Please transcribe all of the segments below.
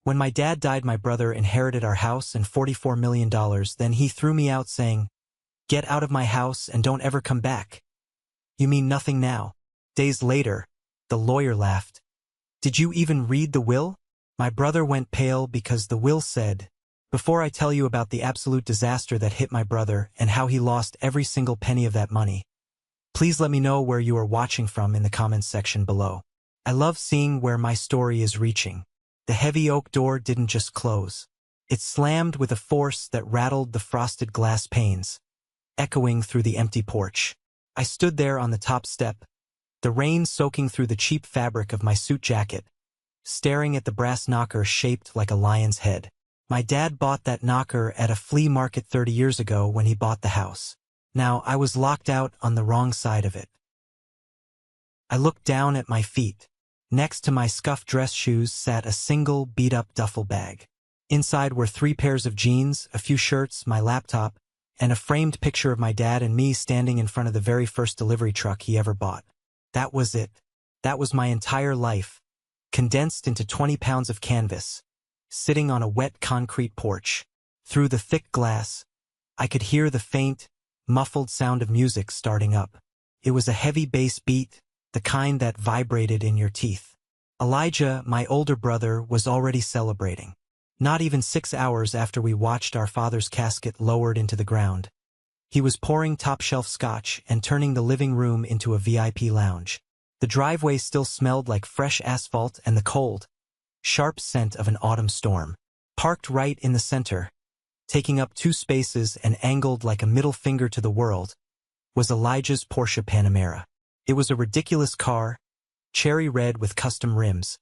When my dad died, my brother inherited our house and $44 million. Then he threw me out saying, "Get out of my house and don't ever come back." "You mean nothing now?" Days later, the lawyer laughed. "Did you even read the will?" My brother went pale because the will said, "Before I tell you about the absolute disaster that hit my brother and how he lost every single penny of that money, please let me know where you are watching from in the comments section below. I love seeing where my story is reaching. The heavy oak door didn't just close. It slammed with a force that rattled the frosted glass panes, echoing through the empty porch. I stood there on the top step, the rain soaking through the cheap fabric of my suit jacket, staring at the brass knocker shaped like a lion's head. My dad bought that knocker at a flea market 30 years ago when he bought the house. Now I was locked out on the wrong side of it. I looked down at my feet. Next to my scuffed dress shoes sat a single beat-up duffel bag. Inside were 3 pairs of jeans, a few shirts, my laptop, and a framed picture of my dad and me standing in front of the very first delivery truck he ever bought. That was it. That was my entire life, condensed into 20 pounds of canvas, sitting on a wet concrete porch. Through the thick glass, I could hear the faint, muffled sound of music starting up. It was a heavy bass beat, the kind that vibrated in your teeth. Elijah, my older brother, was already celebrating. Not even 6 hours after we watched our father's casket lowered into the ground, he was pouring top-shelf scotch and turning the living room into a VIP lounge. The driveway still smelled like fresh asphalt and the cold, sharp scent of an autumn storm. Parked right in the center, taking up 2 spaces and angled like a middle finger to the world, was Elijah's Porsche Panamera. It was a ridiculous car, cherry red with custom rims,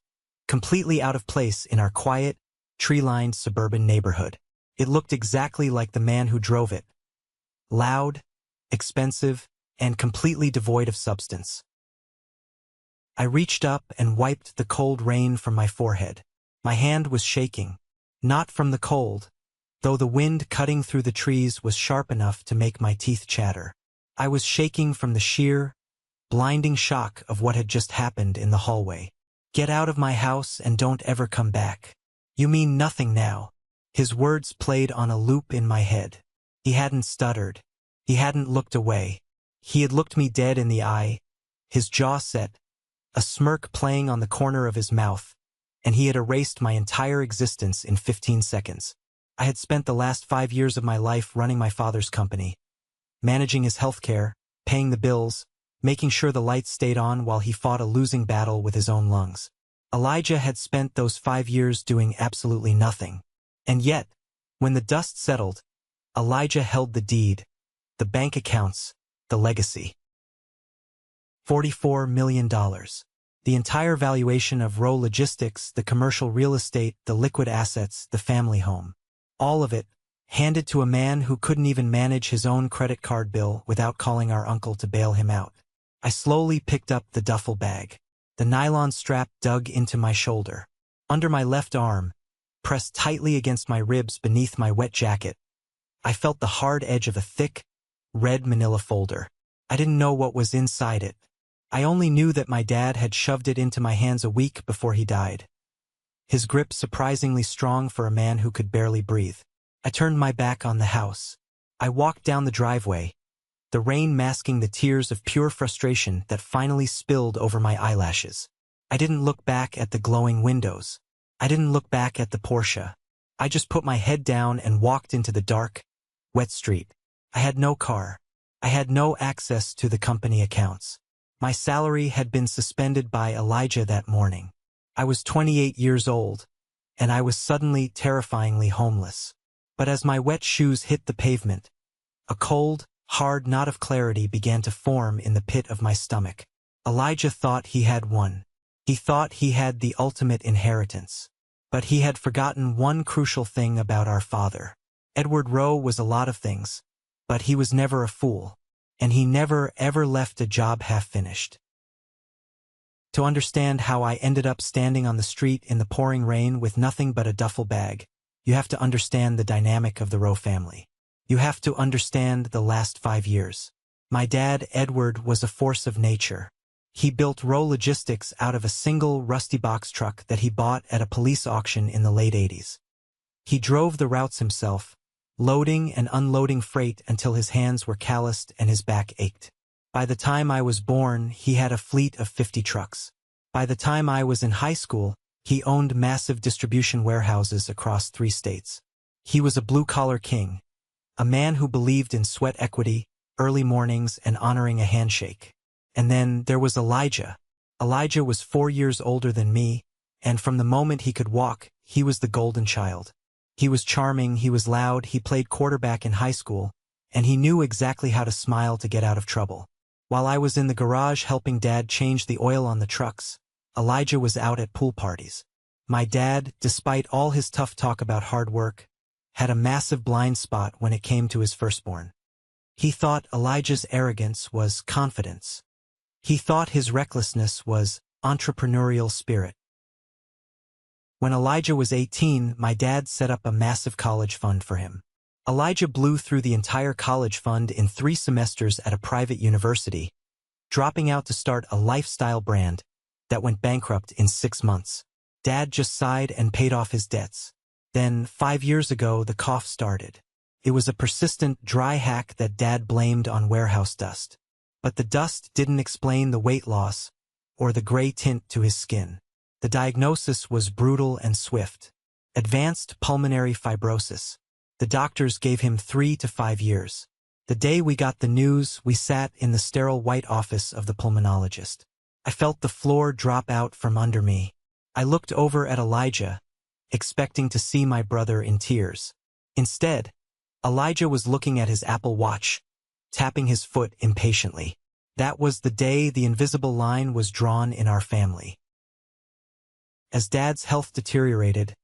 completely out of place in our quiet, tree-lined suburban neighborhood. It looked exactly like the man who drove it. Loud, expensive, and completely devoid of substance. I reached up and wiped the cold rain from my forehead. My hand was shaking, not from the cold, though the wind cutting through the trees was sharp enough to make my teeth chatter. I was shaking from the sheer, blinding shock of what had just happened in the hallway. "Get out of my house and don't ever come back. You mean nothing now." His words played on a loop in my head. He hadn't stuttered. He hadn't looked away. He had looked me dead in the eye, his jaw set, a smirk playing on the corner of his mouth, and he had erased my entire existence in 15 seconds. I had spent the last 5 years of my life running my father's company, managing his healthcare, paying the bills, making sure the lights stayed on while he fought a losing battle with his own lungs. Elijah had spent those 5 years doing absolutely nothing. And yet, when the dust settled, Elijah held the deed, the bank accounts, the legacy. $44 million. The entire valuation of Rowe Logistics, the commercial real estate, the liquid assets, the family home. All of it, handed to a man who couldn't even manage his own credit card bill without calling our uncle to bail him out. I slowly picked up the duffel bag. The nylon strap dug into my shoulder. Under my left arm, pressed tightly against my ribs beneath my wet jacket, I felt the hard edge of a thick, red manila folder. I didn't know what was inside it. I only knew that my dad had shoved it into my hands a week before he died. His grip surprisingly strong for a man who could barely breathe. I turned my back on the house. I walked down the driveway, the rain masking the tears of pure frustration that finally spilled over my eyelashes. I didn't look back at the glowing windows. I didn't look back at the Porsche. I just put my head down and walked into the dark, wet street. I had no car. I had no access to the company accounts. My salary had been suspended by Elijah that morning. I was 28 years old, and I was suddenly terrifyingly homeless. But as my wet shoes hit the pavement, a cold, hard knot of clarity began to form in the pit of my stomach. Elijah thought he had won. He thought he had the ultimate inheritance. But he had forgotten one crucial thing about our father. Edward Rowe was a lot of things, but he was never a fool, and he never ever left a job half-finished. To understand how I ended up standing on the street in the pouring rain with nothing but a duffel bag, you have to understand the dynamic of the Rowe family. You have to understand the last 5 years. My dad, Edward, was a force of nature. He built Rowe Logistics out of a single rusty box truck that he bought at a police auction in the late 80s. He drove the routes himself, loading and unloading freight until his hands were calloused and his back ached. By the time I was born, he had a fleet of 50 trucks. By the time I was in high school, he owned massive distribution warehouses across 3 states. He was a blue-collar king, a man who believed in sweat equity, early mornings, and honoring a handshake. And then there was Elijah. Elijah was 4 years older than me, and from the moment he could walk, he was the golden child. He was charming, he was loud, he played quarterback in high school, and he knew exactly how to smile to get out of trouble. While I was in the garage helping Dad change the oil on the trucks, Elijah was out at pool parties. My dad, despite all his tough talk about hard work, had a massive blind spot when it came to his firstborn. He thought Elijah's arrogance was confidence. He thought his recklessness was entrepreneurial spirit. When Elijah was 18, my dad set up a massive college fund for him. Elijah blew through the entire college fund in 3 semesters at a private university, dropping out to start a lifestyle brand that went bankrupt in 6 months. Dad just sighed and paid off his debts. Then, 5 years ago, the cough started. It was a persistent, dry hack that Dad blamed on warehouse dust. But the dust didn't explain the weight loss or the gray tint to his skin. The diagnosis was brutal and swift. Advanced pulmonary fibrosis. The doctors gave him 3 to 5 years. The day we got the news, we sat in the sterile white office of the pulmonologist. I felt the floor drop out from under me. I looked over at Elijah, expecting to see my brother in tears. Instead, Elijah was looking at his Apple Watch, tapping his foot impatiently. That was the day the invisible line was drawn in our family. As Dad's health deteriorated,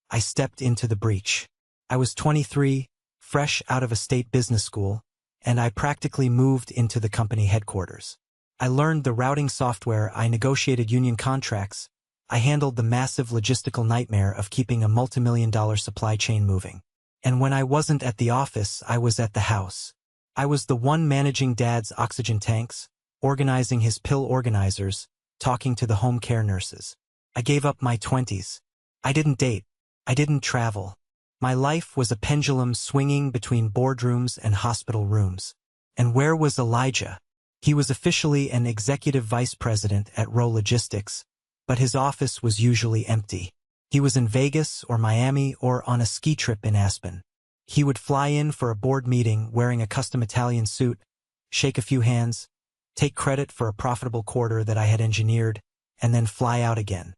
I stepped into the breach. I was 23, fresh out of a state business school, and I practically moved into the company headquarters. I learned the routing software, I negotiated union contracts, I handled the massive logistical nightmare of keeping a multimillion-dollar supply chain moving. And when I wasn't at the office, I was at the house. I was the one managing Dad's oxygen tanks, organizing his pill organizers, talking to the home care nurses. I gave up my 20s. I didn't date. I didn't travel. My life was a pendulum swinging between boardrooms and hospital rooms. And where was Elijah? He was officially an executive vice president at Rowe Logistics, but his office was usually empty. He was in Vegas or Miami or on a ski trip in Aspen. He would fly in for a board meeting wearing a custom Italian suit, shake a few hands, take credit for a profitable quarter that I had engineered, and then fly out again.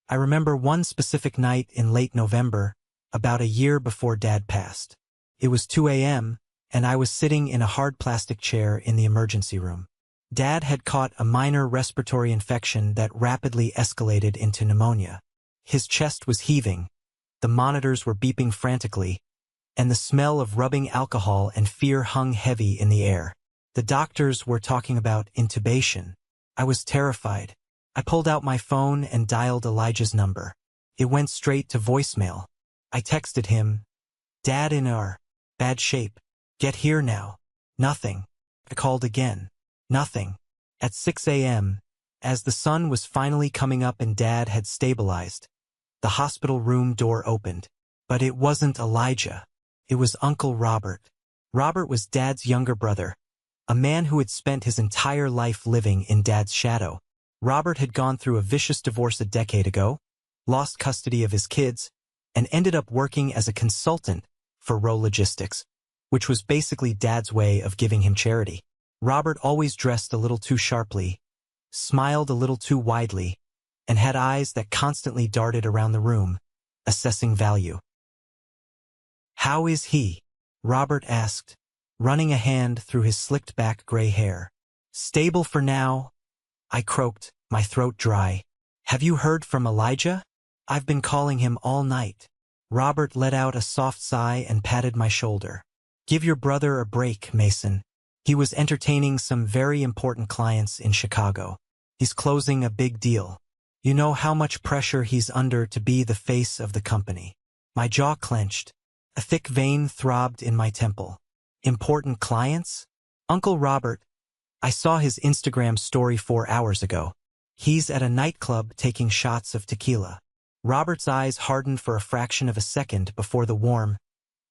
I remember one specific night in late November, about a year before Dad passed. It was 2 a.m., and I was sitting in a hard plastic chair in the emergency room. Dad had caught a minor respiratory infection that rapidly escalated into pneumonia. His chest was heaving, the monitors were beeping frantically, and the smell of rubbing alcohol and fear hung heavy in the air. The doctors were talking about intubation. I was terrified. I pulled out my phone and dialed Elijah's number. It went straight to voicemail. I texted him, "Dad in our bad shape. Get here now." Nothing. I called again. Nothing. At 6 a.m., as the sun was finally coming up and Dad had stabilized, the hospital room door opened. But it wasn't Elijah. It was Uncle Robert. Robert was Dad's younger brother, a man who had spent his entire life living in Dad's shadow. Robert had gone through a vicious divorce a decade ago, lost custody of his kids, and ended up working as a consultant for Rowe Logistics, which was basically Dad's way of giving him charity. Robert always dressed a little too sharply, smiled a little too widely, and had eyes that constantly darted around the room, assessing value. "How is he?" Robert asked, running a hand through his slicked-back gray hair. "Stable for now," I croaked, my throat dry. "Have you heard from Elijah? I've been calling him all night." Robert let out a soft sigh and patted my shoulder. "Give your brother a break, Mason. He was entertaining some very important clients in Chicago. He's closing a big deal. You know how much pressure he's under to be the face of the company." My jaw clenched. A thick vein throbbed in my temple. Important clients? Uncle Robert, I saw his Instagram story 4 hours ago. He's at a nightclub taking shots of tequila. Robert's eyes hardened for a fraction of a second before the warm,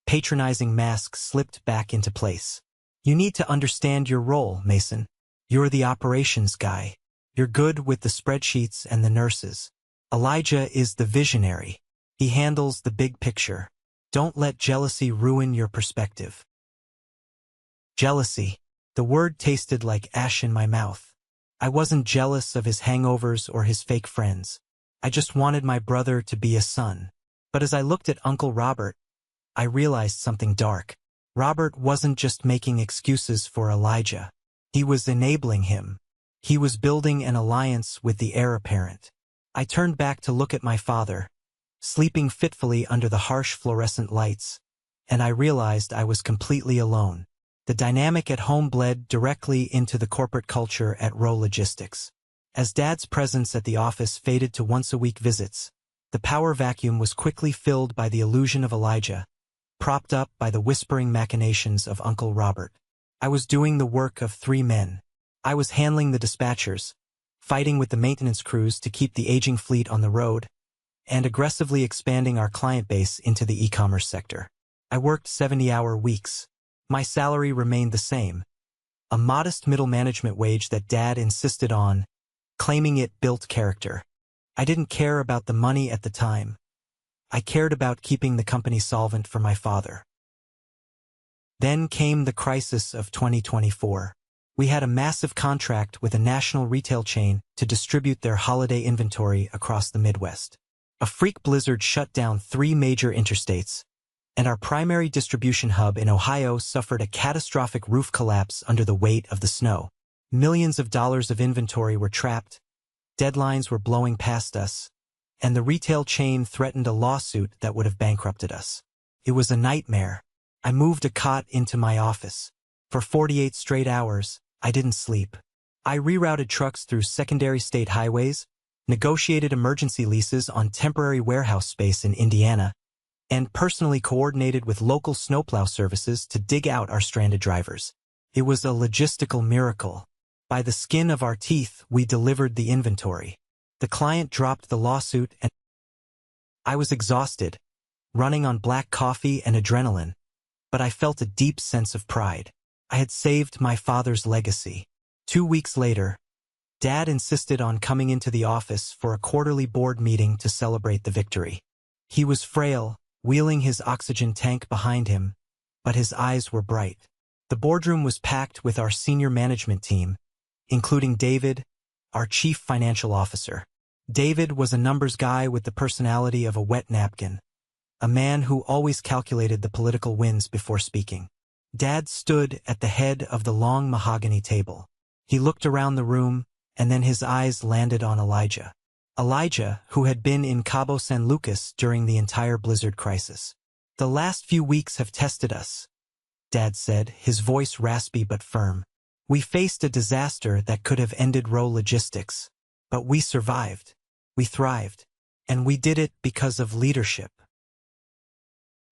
patronizing mask slipped back into place. You need to understand your role, Mason. You're the operations guy. You're good with the spreadsheets and the nurses. Elijah is the visionary. He handles the big picture. Don't let jealousy ruin your perspective. Jealousy. The word tasted like ash in my mouth. I wasn't jealous of his hangovers or his fake friends. I just wanted my brother to be a son. But as I looked at Uncle Robert, I realized something dark. Robert wasn't just making excuses for Elijah. He was enabling him. He was building an alliance with the heir apparent. I turned back to look at my father, sleeping fitfully under the harsh fluorescent lights, and I realized I was completely alone. The dynamic at home bled directly into the corporate culture at Rowe Logistics. As Dad's presence at the office faded to once-a-week visits, the power vacuum was quickly filled by the illusion of Elijah, propped up by the whispering machinations of Uncle Robert. I was doing the work of 3 men. I was handling the dispatchers, fighting with the maintenance crews to keep the aging fleet on the road, and aggressively expanding our client base into the e-commerce sector. I worked 70-hour weeks. My salary remained the same, a modest middle management wage that Dad insisted on, claiming it built character. I didn't care about the money at the time. I cared about keeping the company solvent for my father. Then came the crisis of 2024. We had a massive contract with a national retail chain to distribute their holiday inventory across the Midwest. A freak blizzard shut down 3 major interstates, and our primary distribution hub in Ohio suffered a catastrophic roof collapse under the weight of the snow. Millions of dollars of inventory were trapped, deadlines were blowing past us, and the retail chain threatened a lawsuit that would have bankrupted us. It was a nightmare. I moved a cot into my office. For 48 straight hours, I didn't sleep. I rerouted trucks through secondary state highways, negotiated emergency leases on temporary warehouse space in Indiana, and personally coordinated with local snowplow services to dig out our stranded drivers. It was a logistical miracle. By the skin of our teeth, we delivered the inventory. The client dropped the lawsuit and I was exhausted, running on black coffee and adrenaline, but I felt a deep sense of pride. I had saved my father's legacy. 2 weeks later, Dad insisted on coming into the office for a quarterly board meeting to celebrate the victory. He was frail, wheeling his oxygen tank behind him, but his eyes were bright. The boardroom was packed with our senior management team, including David, our chief financial officer. David was a numbers guy with the personality of a wet napkin, a man who always calculated the political winds before speaking. Dad stood at the head of the long mahogany table. He looked around the room, and then his eyes landed on Elijah. Elijah, who had been in Cabo San Lucas during the entire blizzard crisis. The last few weeks have tested us, Dad said, his voice raspy but firm. We faced a disaster that could have ended Rowe Logistics, but we survived. We thrived. And we did it because of leadership.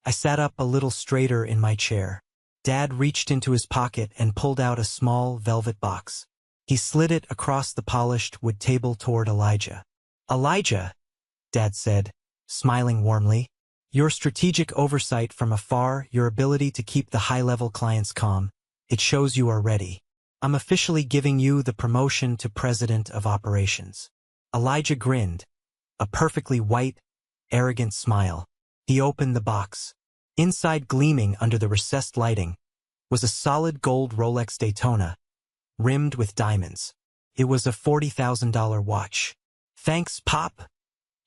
I sat up a little straighter in my chair. Dad reached into his pocket and pulled out a small velvet box. He slid it across the polished wood table toward Elijah. Elijah, Dad said, smiling warmly, your strategic oversight from afar, your ability to keep the high-level clients calm, it shows you are ready. I'm officially giving you the promotion to President of Operations. Elijah grinned, a perfectly white, arrogant smile. He opened the box. Inside, gleaming under the recessed lighting, was a solid gold Rolex Daytona, rimmed with diamonds. It was a $40,000 watch. Thanks, Pop,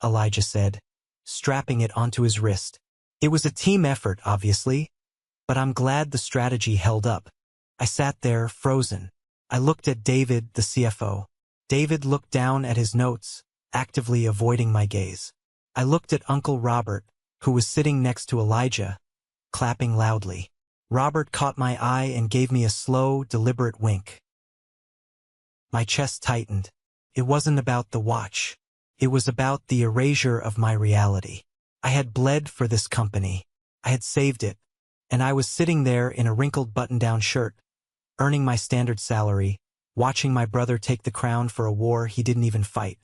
Elijah said, strapping it onto his wrist. It was a team effort, obviously, but I'm glad the strategy held up. I sat there, frozen. I looked at David, the CFO. David looked down at his notes, actively avoiding my gaze. I looked at Uncle Robert, who was sitting next to Elijah, clapping loudly. Robert caught my eye and gave me a slow, deliberate wink. My chest tightened. It wasn't about the watch. It was about the erasure of my reality. I had bled for this company. I had saved it. And I was sitting there in a wrinkled button-down shirt, earning my standard salary, watching my brother take the crown for a war he didn't even fight.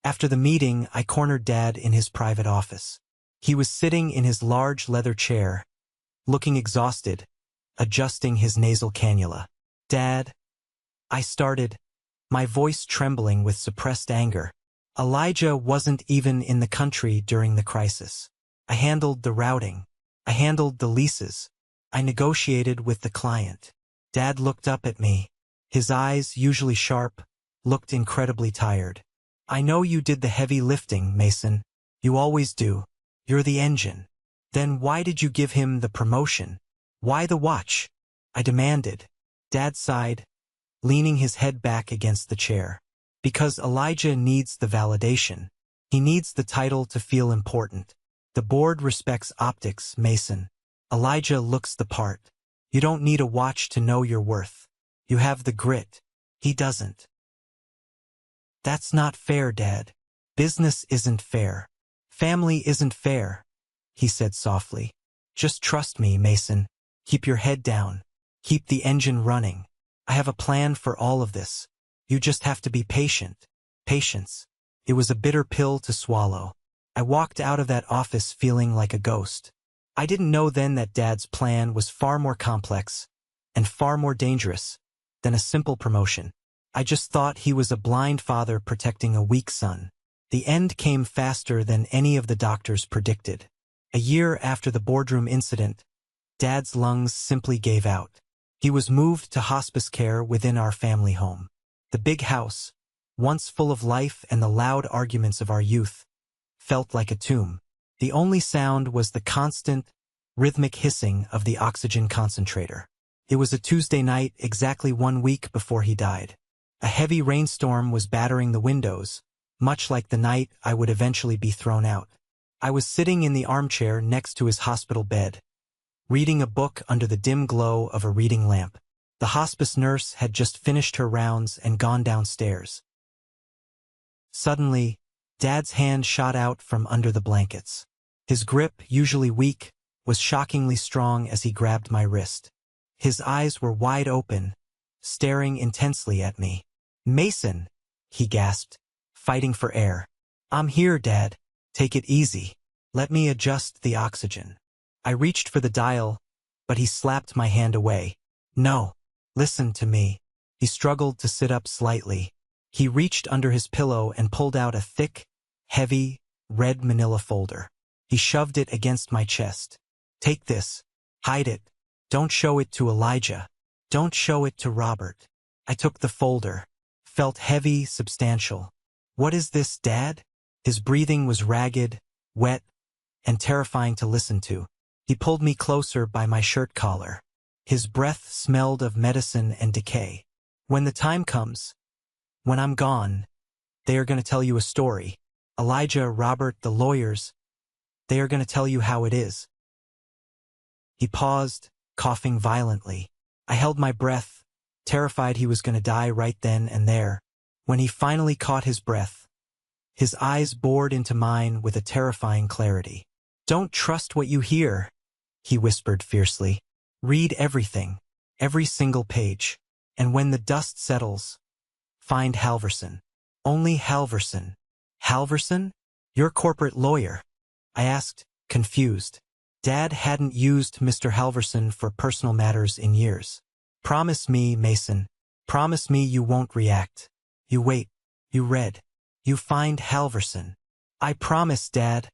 After the meeting, I cornered Dad in his private office. He was sitting in his large leather chair, looking exhausted, adjusting his nasal cannula. "Dad," I started, my voice trembling with suppressed anger. Elijah wasn't even in the country during the crisis. I handled the routing. I handled the leases. I negotiated with the client. Dad looked up at me. His eyes, usually sharp, looked incredibly tired. "I know you did the heavy lifting, Mason. You always do. You're the engine. Then why did you give him the promotion? Why the watch?" I demanded. Dad sighed, leaning his head back against the chair. "Because Elijah needs the validation. He needs the title to feel important. The board respects optics, Mason. Elijah looks the part. You don't need a watch to know your worth. You have the grit. He doesn't." "That's not fair, Dad. Business isn't fair. Family isn't fair," he said softly. "Just trust me, Mason. Keep your head down. Keep the engine running. I have a plan for all of this. You just have to be patient." Patience. It was a bitter pill to swallow. I walked out of that office feeling like a ghost. I didn't know then that Dad's plan was far more complex and far more dangerous than a simple promotion. I just thought he was a blind father protecting a weak son. The end came faster than any of the doctors predicted. A year after the boardroom incident, Dad's lungs simply gave out. He was moved to hospice care within our family home. The big house, once full of life and the loud arguments of our youth, felt like a tomb. The only sound was the constant, rhythmic hissing of the oxygen concentrator. It was a Tuesday night exactly 1 week before he died. A heavy rainstorm was battering the windows, much like the night I would eventually be thrown out. I was sitting in the armchair next to his hospital bed, reading a book under the dim glow of a reading lamp. The hospice nurse had just finished her rounds and gone downstairs. Suddenly, Dad's hand shot out from under the blankets. His grip, usually weak, was shockingly strong as he grabbed my wrist. His eyes were wide open, staring intensely at me. "Mason," he gasped, fighting for air. "I'm here, Dad. Take it easy. Let me adjust the oxygen." I reached for the dial, but he slapped my hand away. "No. Listen to me." He struggled to sit up slightly. He reached under his pillow and pulled out a thick, heavy, red manila folder. He shoved it against my chest. "Take this. Hide it. Don't show it to Elijah. Don't show it to Robert." I took the folder. Felt heavy, substantial. "What is this, Dad?" His breathing was ragged, wet, and terrifying to listen to. He pulled me closer by my shirt collar. His breath smelled of medicine and decay. "When the time comes, when I'm gone, they are going to tell you a story. Elijah, Robert, the lawyers, they are going to tell you how it is." He paused, coughing violently. I held my breath, terrified he was going to die right then and there. When he finally caught his breath, his eyes bored into mine with a terrifying clarity. "Don't trust what you hear," he whispered fiercely. "Read everything, every single page. And when the dust settles, find Halverson. Only Halverson." "Halverson? Your corporate lawyer?" I asked, confused. Dad hadn't used Mr. Halverson for personal matters in years. "Promise me, Mason. Promise me you won't react. You wait. You read. You find Halverson." "I promise, Dad,"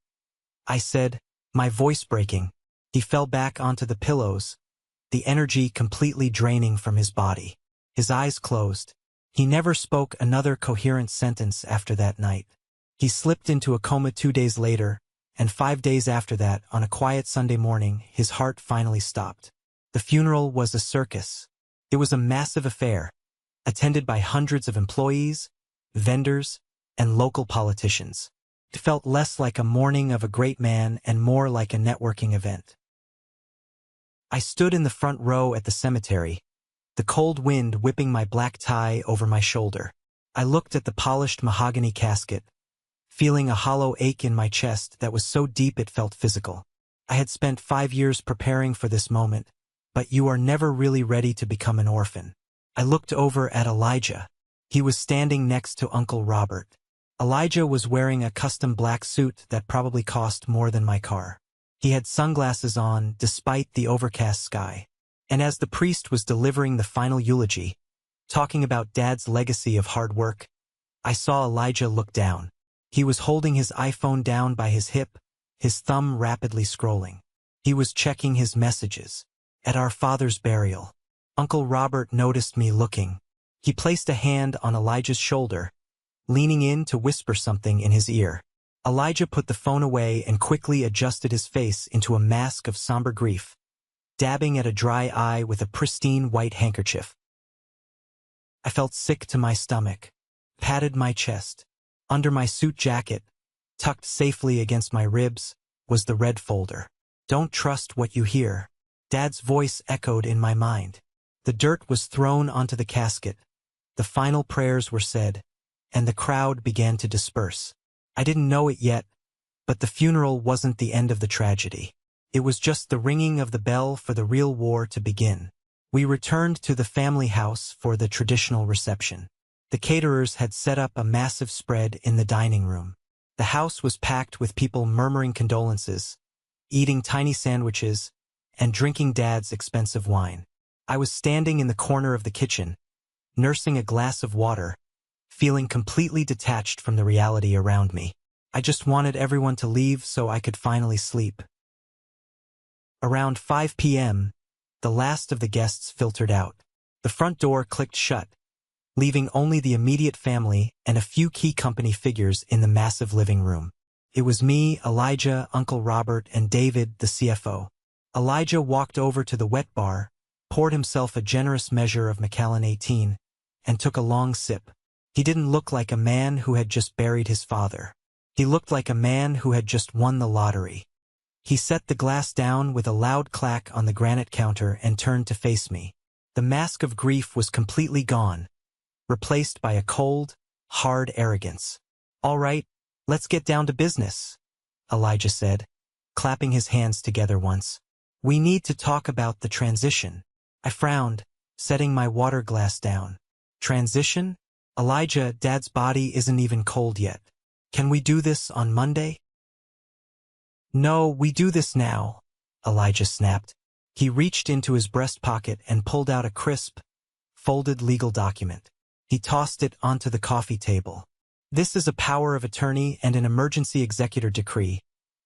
I said, my voice breaking. He fell back onto the pillows, the energy completely draining from his body. His eyes closed. He never spoke another coherent sentence after that night. He slipped into a coma 2 days later, and 5 days after that, on a quiet Sunday morning, his heart finally stopped. The funeral was a circus. It was a massive affair, attended by hundreds of employees, vendors, and local politicians. It felt less like a mourning of a great man and more like a networking event. I stood in the front row at the cemetery, the cold wind whipping my black tie over my shoulder. I looked at the polished mahogany casket, feeling a hollow ache in my chest that was so deep it felt physical. I had spent 5 years preparing for this moment, but you are never really ready to become an orphan. I looked over at Elijah. He was standing next to Uncle Robert. Elijah was wearing a custom black suit that probably cost more than my car. He had sunglasses on despite the overcast sky. And as the priest was delivering the final eulogy, talking about Dad's legacy of hard work, I saw Elijah look down. He was holding his iPhone down by his hip, his thumb rapidly scrolling. He was checking his messages. At our father's burial, Uncle Robert noticed me looking. He placed a hand on Elijah's shoulder, leaning in to whisper something in his ear. Elijah put the phone away and quickly adjusted his face into a mask of somber grief, dabbing at a dry eye with a pristine white handkerchief. I felt sick to my stomach, patted my chest. Under my suit jacket, tucked safely against my ribs, was the red folder. Don't trust what you hear. Dad's voice echoed in my mind. The dirt was thrown onto the casket. The final prayers were said, and the crowd began to disperse. I didn't know it yet, but the funeral wasn't the end of the tragedy. It was just the ringing of the bell for the real war to begin. We returned to the family house for the traditional reception. The caterers had set up a massive spread in the dining room. The house was packed with people murmuring condolences, eating tiny sandwiches, and drinking Dad's expensive wine. I was standing in the corner of the kitchen, nursing a glass of water, feeling completely detached from the reality around me. I just wanted everyone to leave so I could finally sleep. Around 5 p.m., the last of the guests filtered out. The front door clicked shut, leaving only the immediate family and a few key company figures in the massive living room. It was me, Elijah, Uncle Robert, and David, the CFO. Elijah walked over to the wet bar, poured himself a generous measure of Macallan 18, and took a long sip. He didn't look like a man who had just buried his father. He looked like a man who had just won the lottery. He set the glass down with a loud clack on the granite counter and turned to face me. The mask of grief was completely gone, replaced by a cold, hard arrogance. "All right, let's get down to business," Elijah said, clapping his hands together once. "We need to talk about the transition." I frowned, setting my water glass down. "Transition? Elijah, Dad's body isn't even cold yet. Can we do this on Monday?" "No, we do this now," Elijah snapped. He reached into his breast pocket and pulled out a crisp, folded legal document. He tossed it onto the coffee table. "This is a power of attorney and an emergency executor decree,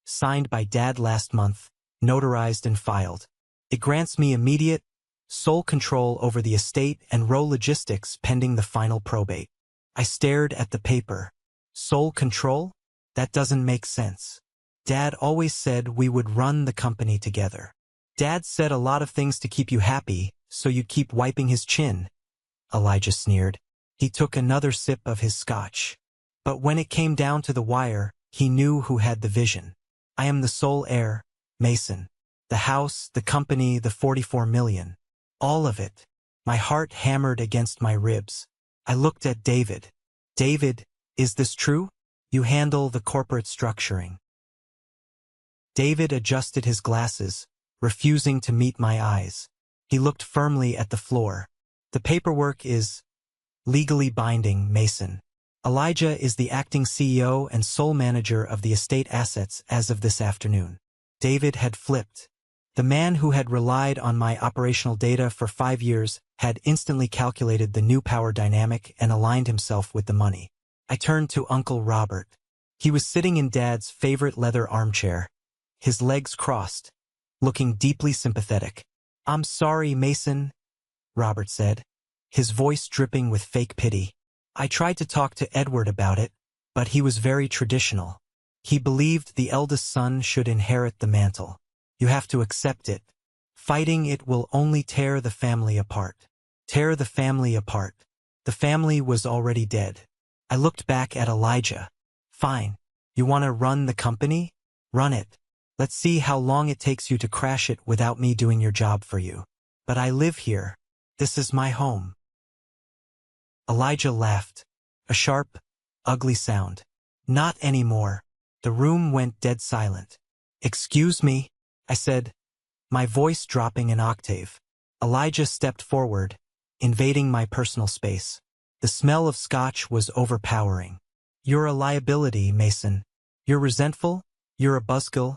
signed by Dad last month, notarized and filed. It grants me immediate, sole control over the estate and row logistics pending the final probate." I stared at the paper. Sole control? That doesn't make sense. Dad always said we would run the company together. Dad said a lot of things to keep you happy, so you'd keep wiping his chin, Elijah sneered. He took another sip of his scotch. But when it came down to the wire, he knew who had the vision. I am the sole heir, Mason. The house, the company, the 44 million. All of it. My heart hammered against my ribs. I looked at David. "David, is this true? You handle the corporate structuring." David adjusted his glasses, refusing to meet my eyes. He looked firmly at the floor. "The paperwork is legally binding, Mason. Elijah is the acting CEO and sole manager of the estate assets as of this afternoon." David had flipped. The man who had relied on my operational data for 5 years had instantly calculated the new power dynamic and aligned himself with the money. I turned to Uncle Robert. He was sitting in Dad's favorite leather armchair, his legs crossed, looking deeply sympathetic. "I'm sorry, Mason," Robert said, his voice dripping with fake pity. "I tried to talk to Edward about it, but he was very traditional. He believed the eldest son should inherit the mantle. You have to accept it. Fighting it will only tear the family apart." Tear the family apart. The family was already dead. I looked back at Elijah. "Fine. You want to run the company? Run it. Let's see how long it takes you to crash it without me doing your job for you. But I live here. This is my home." Elijah laughed. A sharp, ugly sound. "Not anymore." The room went dead silent. "Excuse me," I said, my voice dropping an octave. Elijah stepped forward, invading my personal space. The smell of scotch was overpowering. "You're a liability, Mason. You're resentful, you're a buzzkill,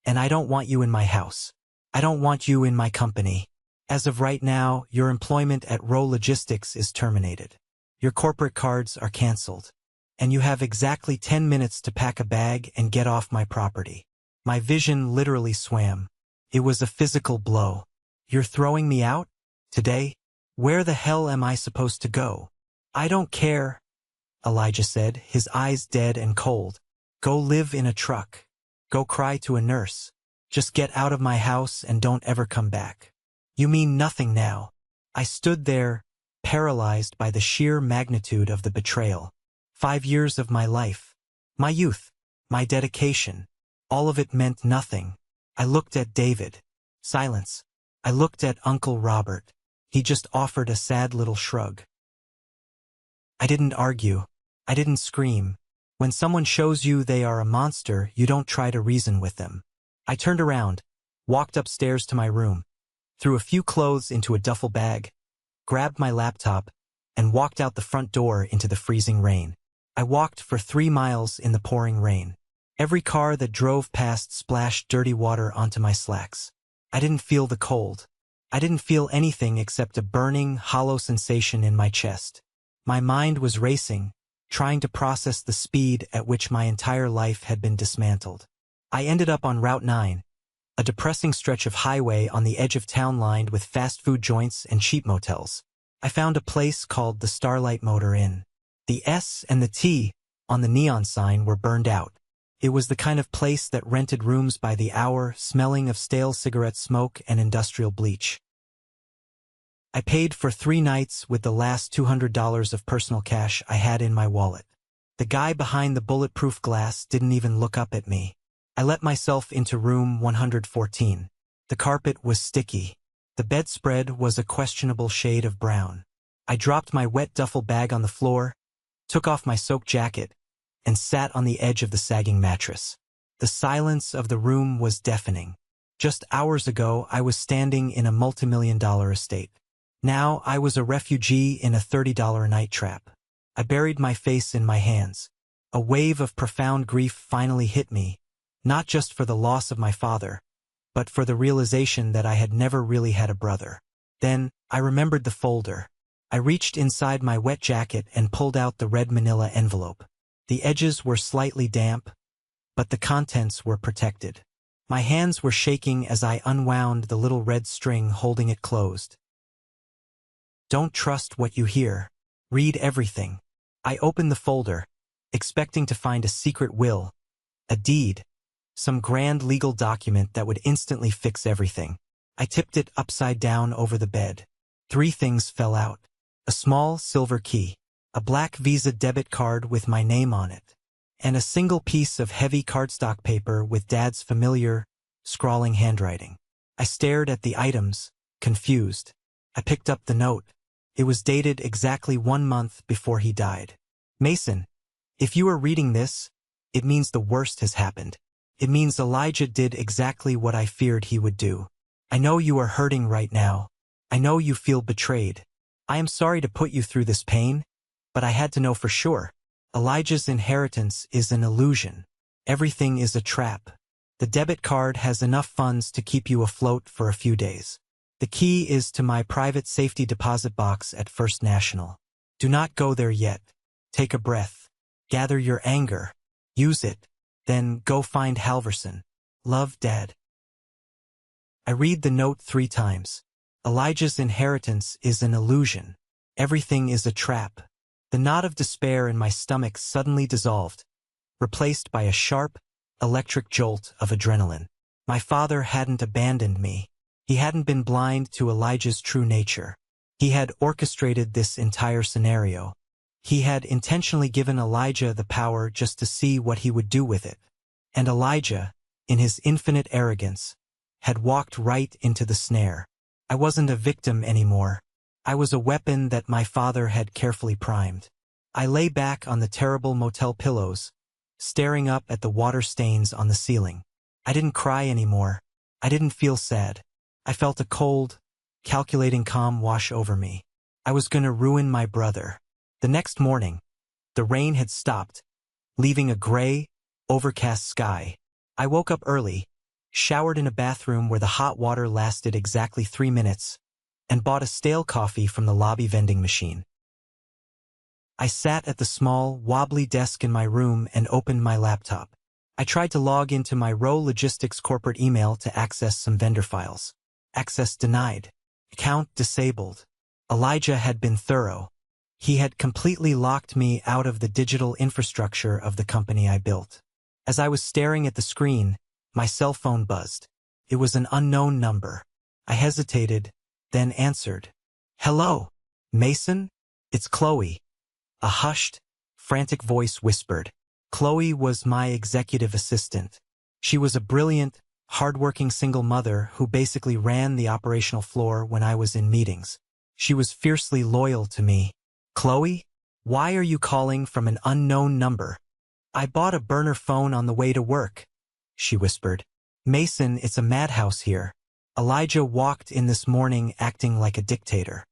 and I don't want you in my house. I don't want you in my company. As of right now, your employment at Rowe Logistics is terminated. Your corporate cards are canceled. And you have exactly 10 minutes to pack a bag and get off my property." My vision literally swam. It was a physical blow. "You're throwing me out? Today? Where the hell am I supposed to go?" "I don't care," Elijah said, his eyes dead and cold. "Go live in a truck. Go cry to a nurse. Just get out of my house and don't ever come back." "You mean nothing now." I stood there, paralyzed by the sheer magnitude of the betrayal. 5 years of my life, my youth, my dedication, all of it meant nothing. I looked at David. Silence. I looked at Uncle Robert. He just offered a sad little shrug. I didn't argue. I didn't scream. When someone shows you they are a monster, you don't try to reason with them. I turned around, walked upstairs to my room, threw a few clothes into a duffel bag, grabbed my laptop, and walked out the front door into the freezing rain. I walked for 3 miles in the pouring rain. Every car that drove past splashed dirty water onto my slacks. I didn't feel the cold. I didn't feel anything except a burning, hollow sensation in my chest. My mind was racing, trying to process the speed at which my entire life had been dismantled. I ended up on Route 9, a depressing stretch of highway on the edge of town lined with fast food joints and cheap motels. I found a place called the Starlight Motor Inn. The S and the T on the neon sign were burned out. It was the kind of place that rented rooms by the hour, smelling of stale cigarette smoke and industrial bleach. I paid for 3 nights with the last $200 of personal cash I had in my wallet. The guy behind the bulletproof glass didn't even look up at me. I let myself into room 114. The carpet was sticky. The bedspread was a questionable shade of brown. I dropped my wet duffel bag on the floor, took off my soaked jacket, and sat on the edge of the sagging mattress. The silence of the room was deafening. Just hours ago, I was standing in a multimillion-dollar estate. Now I was a refugee in a $30 night trap. I buried my face in my hands. A wave of profound grief finally hit me, not just for the loss of my father, but for the realization that I had never really had a brother. Then, I remembered the folder. I reached inside my wet jacket and pulled out the red manila envelope. The edges were slightly damp, but the contents were protected. My hands were shaking as I unwound the little red string holding it closed. Don't trust what you hear. Read everything. I opened the folder, expecting to find a secret will, a deed, some grand legal document that would instantly fix everything. I tipped it upside down over the bed. 3 things fell out. A small silver key, a black Visa debit card with my name on it, and a single piece of heavy cardstock paper with Dad's familiar, scrawling handwriting. I stared at the items, confused. I picked up the note. It was dated exactly 1 month before he died. "Mason, if you are reading this, it means the worst has happened. It means Elijah did exactly what I feared he would do. I know you are hurting right now. I know you feel betrayed. I am sorry to put you through this pain, but I had to know for sure. Elijah's inheritance is an illusion. Everything is a trap. The debit card has enough funds to keep you afloat for a few days. The key is to my private safety deposit box at First National. Do not go there yet. Take a breath. Gather your anger. Use it. Then go find Halverson. Love, Dad." I read the note 3 times. Elijah's inheritance is an illusion. Everything is a trap. The knot of despair in my stomach suddenly dissolved, replaced by a sharp, electric jolt of adrenaline. My father hadn't abandoned me. He hadn't been blind to Elijah's true nature. He had orchestrated this entire scenario. He had intentionally given Elijah the power just to see what he would do with it. And Elijah, in his infinite arrogance, had walked right into the snare. I wasn't a victim anymore. I was a weapon that my father had carefully primed. I lay back on the terrible motel pillows, staring up at the water stains on the ceiling. I didn't cry anymore. I didn't feel sad. I felt a cold, calculating calm wash over me. I was gonna ruin my brother. The next morning, the rain had stopped, leaving a gray, overcast sky. I woke up early, showered in a bathroom where the hot water lasted exactly 3 minutes, and bought a stale coffee from the lobby vending machine. I sat at the small, wobbly desk in my room and opened my laptop. I tried to log into my Row Logistics corporate email to access some vendor files. Access denied. Account disabled. Elijah had been thorough. He had completely locked me out of the digital infrastructure of the company I built. As I was staring at the screen, my cell phone buzzed. It was an unknown number. I hesitated, then answered. "Hello, Mason? It's Chloe." A hushed, frantic voice whispered. Chloe was my executive assistant. She was a brilliant, hardworking single mother who basically ran the operational floor when I was in meetings. She was fiercely loyal to me. "Chloe, why are you calling from an unknown number?" "I bought a burner phone on the way to work," she whispered. "Mason, it's a madhouse here. Elijah walked in this morning acting like a dictator.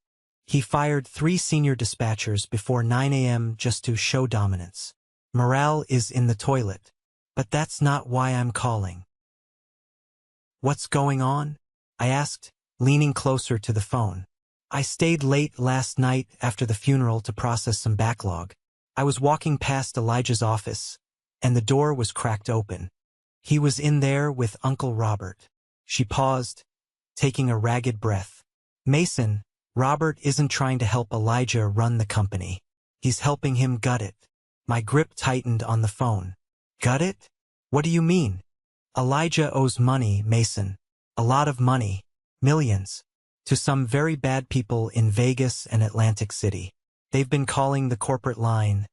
He fired 3 senior dispatchers before 9 a.m. just to show dominance. Morale is in the toilet. But that's not why I'm calling." "What's going on?" I asked, leaning closer to the phone. "I stayed late last night after the funeral to process some backlog. I was walking past Elijah's office, and the door was cracked open. He was in there with Uncle Robert." She paused, taking a ragged breath. "Mason, Robert isn't trying to help Elijah run the company. He's helping him gut it." My grip tightened on the phone. "Gut it? What do you mean?" "Elijah owes money, Mason. A lot of money. Millions. To some very bad people in Vegas and Atlantic City. They've been calling the corporate line,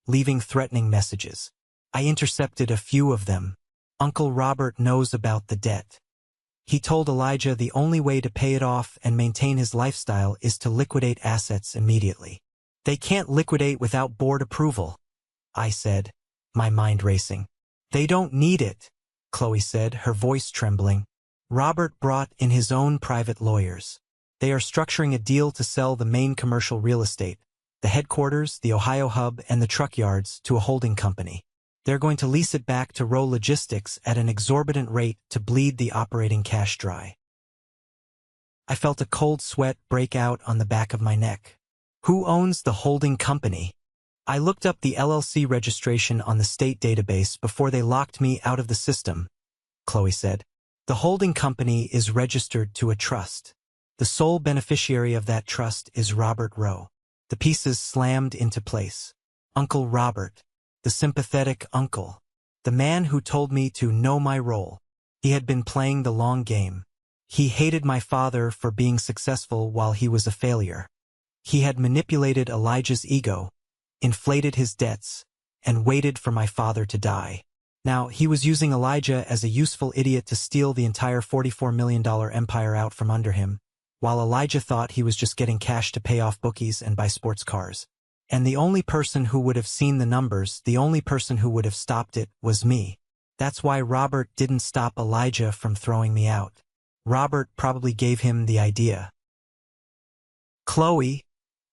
leaving threatening messages. I intercepted a few of them. Uncle Robert knows about the debt. He told Elijah the only way to pay it off and maintain his lifestyle is to liquidate assets immediately. They can't liquidate without board approval," I said, my mind racing. "They don't need it," Chloe said, her voice trembling. "Robert brought in his own private lawyers. They are structuring a deal to sell the main commercial real estate, the headquarters, the Ohio hub, and the truck yards to a holding company. They're going to lease it back to Row Logistics at an exorbitant rate to bleed the operating cash dry." I felt a cold sweat break out on the back of my neck. Who owns the holding company? I looked up the LLC registration on the state database before they locked me out of the system, Chloe said. "The holding company is registered to a trust. The sole beneficiary of that trust is Robert Rowe." The pieces slammed into place. Uncle Robert. The sympathetic uncle. The man who told me to know my role. He had been playing the long game. He hated my father for being successful while he was a failure. He had manipulated Elijah's ego, inflated his debts, and waited for my father to die. Now, he was using Elijah as a useful idiot to steal the entire $44 million empire out from under him, while Elijah thought he was just getting cash to pay off bookies and buy sports cars. And the only person who would have seen the numbers, the only person who would have stopped it, was me. That's why Robert didn't stop Elijah from throwing me out. Robert probably gave him the idea. "Chloe,"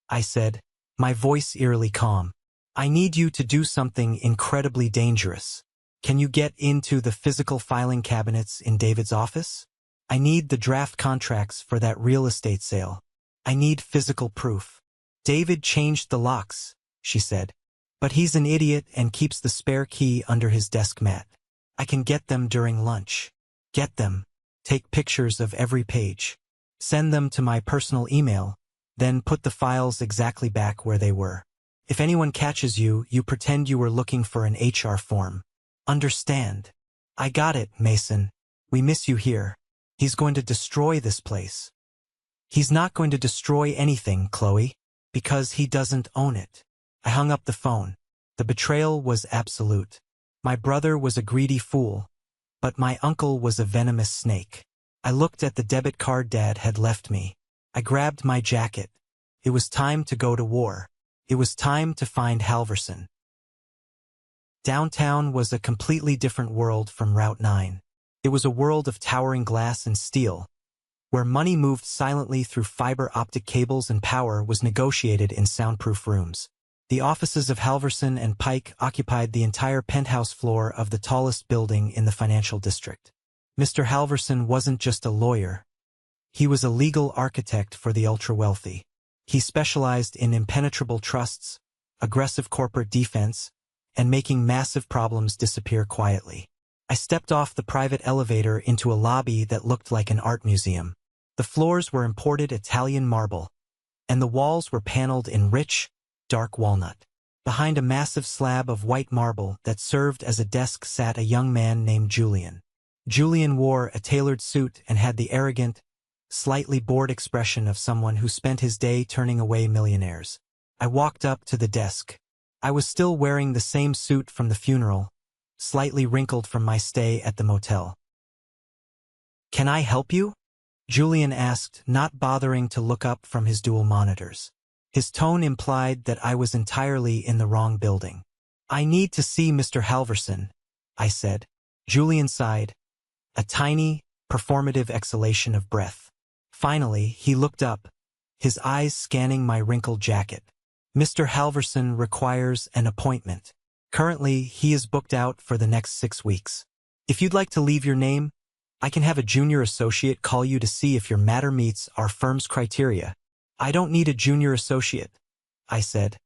I said, my voice eerily calm, "I need you to do something incredibly dangerous. Can you get into the physical filing cabinets in David's office? I need the draft contracts for that real estate sale. I need physical proof." "David changed the locks," she said. "But he's an idiot and keeps the spare key under his desk mat. I can get them during lunch. Get them. Take pictures of every page. Send them to my personal email, then put the files exactly back where they were. If anyone catches you, you pretend you were looking for an HR form. Understand?" "I got it, Mason. We miss you here. He's going to destroy this place." "He's not going to destroy anything, Chloe. Because he doesn't own it." I hung up the phone. The betrayal was absolute. My brother was a greedy fool, but my uncle was a venomous snake. I looked at the debit card Dad had left me. I grabbed my jacket. It was time to go to war. It was time to find Halverson. Downtown was a completely different world from Route 9. It was a world of towering glass and steel, where money moved silently through fiber optic cables and power was negotiated in soundproof rooms. The offices of Halverson and Pike occupied the entire penthouse floor of the tallest building in the financial district. Mr. Halverson wasn't just a lawyer. He was a legal architect for the ultra-wealthy. He specialized in impenetrable trusts, aggressive corporate defense, and making massive problems disappear quietly. I stepped off the private elevator into a lobby that looked like an art museum. The floors were imported Italian marble, and the walls were paneled in rich, dark walnut. Behind a massive slab of white marble that served as a desk sat a young man named Julian. Julian wore a tailored suit and had the arrogant, slightly bored expression of someone who spent his day turning away millionaires. I walked up to the desk. I was still wearing the same suit from the funeral, slightly wrinkled from my stay at the motel. "Can I help you?" Julian asked, not bothering to look up from his dual monitors. His tone implied that I was entirely in the wrong building. "I need to see Mr. Halverson," I said. Julian sighed, a tiny, performative exhalation of breath. Finally, he looked up, his eyes scanning my wrinkled jacket. "Mr. Halverson requires an appointment. Currently, he is booked out for the next 6 weeks. If you'd like to leave your name, I can have a junior associate call you to see if your matter meets our firm's criteria." "I don't need a junior associate," I said,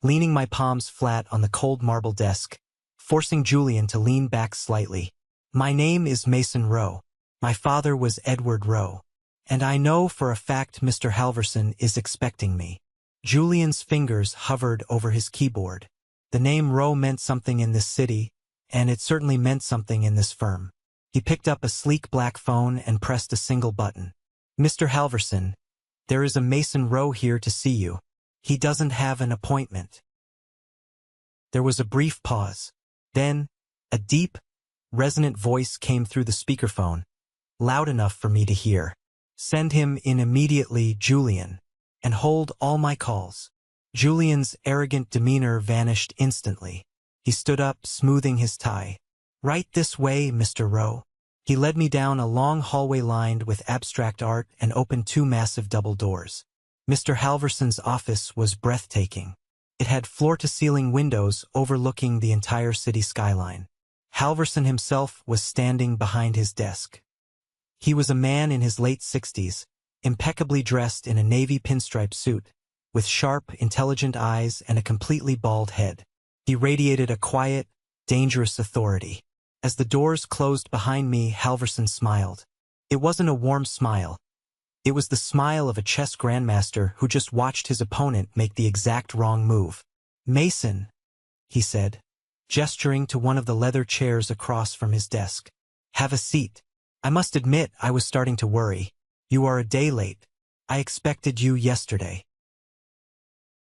leaning my palms flat on the cold marble desk, forcing Julian to lean back slightly. "My name is Mason Rowe. My father was Edward Rowe. And I know for a fact Mr. Halverson is expecting me." Julian's fingers hovered over his keyboard. The name Rowe meant something in this city, and it certainly meant something in this firm. He picked up a sleek black phone and pressed a single button. "Mr. Halverson, there is a Mason Rowe here to see you. He doesn't have an appointment." There was a brief pause. Then, a deep, resonant voice came through the speakerphone, loud enough for me to hear. "Send him in immediately, Julian, and hold all my calls." Julian's arrogant demeanor vanished instantly. He stood up, smoothing his tie. "Right this way, Mr. Rowe." He led me down a long hallway lined with abstract art and opened 2 massive double doors. Mr. Halverson's office was breathtaking. It had floor-to-ceiling windows overlooking the entire city skyline. Halverson himself was standing behind his desk. He was a man in his late 60s, impeccably dressed in a navy pinstripe suit, with sharp, intelligent eyes and a completely bald head. He radiated a quiet, dangerous authority. As the doors closed behind me, Halverson smiled. It wasn't a warm smile. It was the smile of a chess grandmaster who just watched his opponent make the exact wrong move. "Mason," he said, gesturing to one of the leather chairs across from his desk. "Have a seat. I must admit I was starting to worry. You are a day late. I expected you yesterday."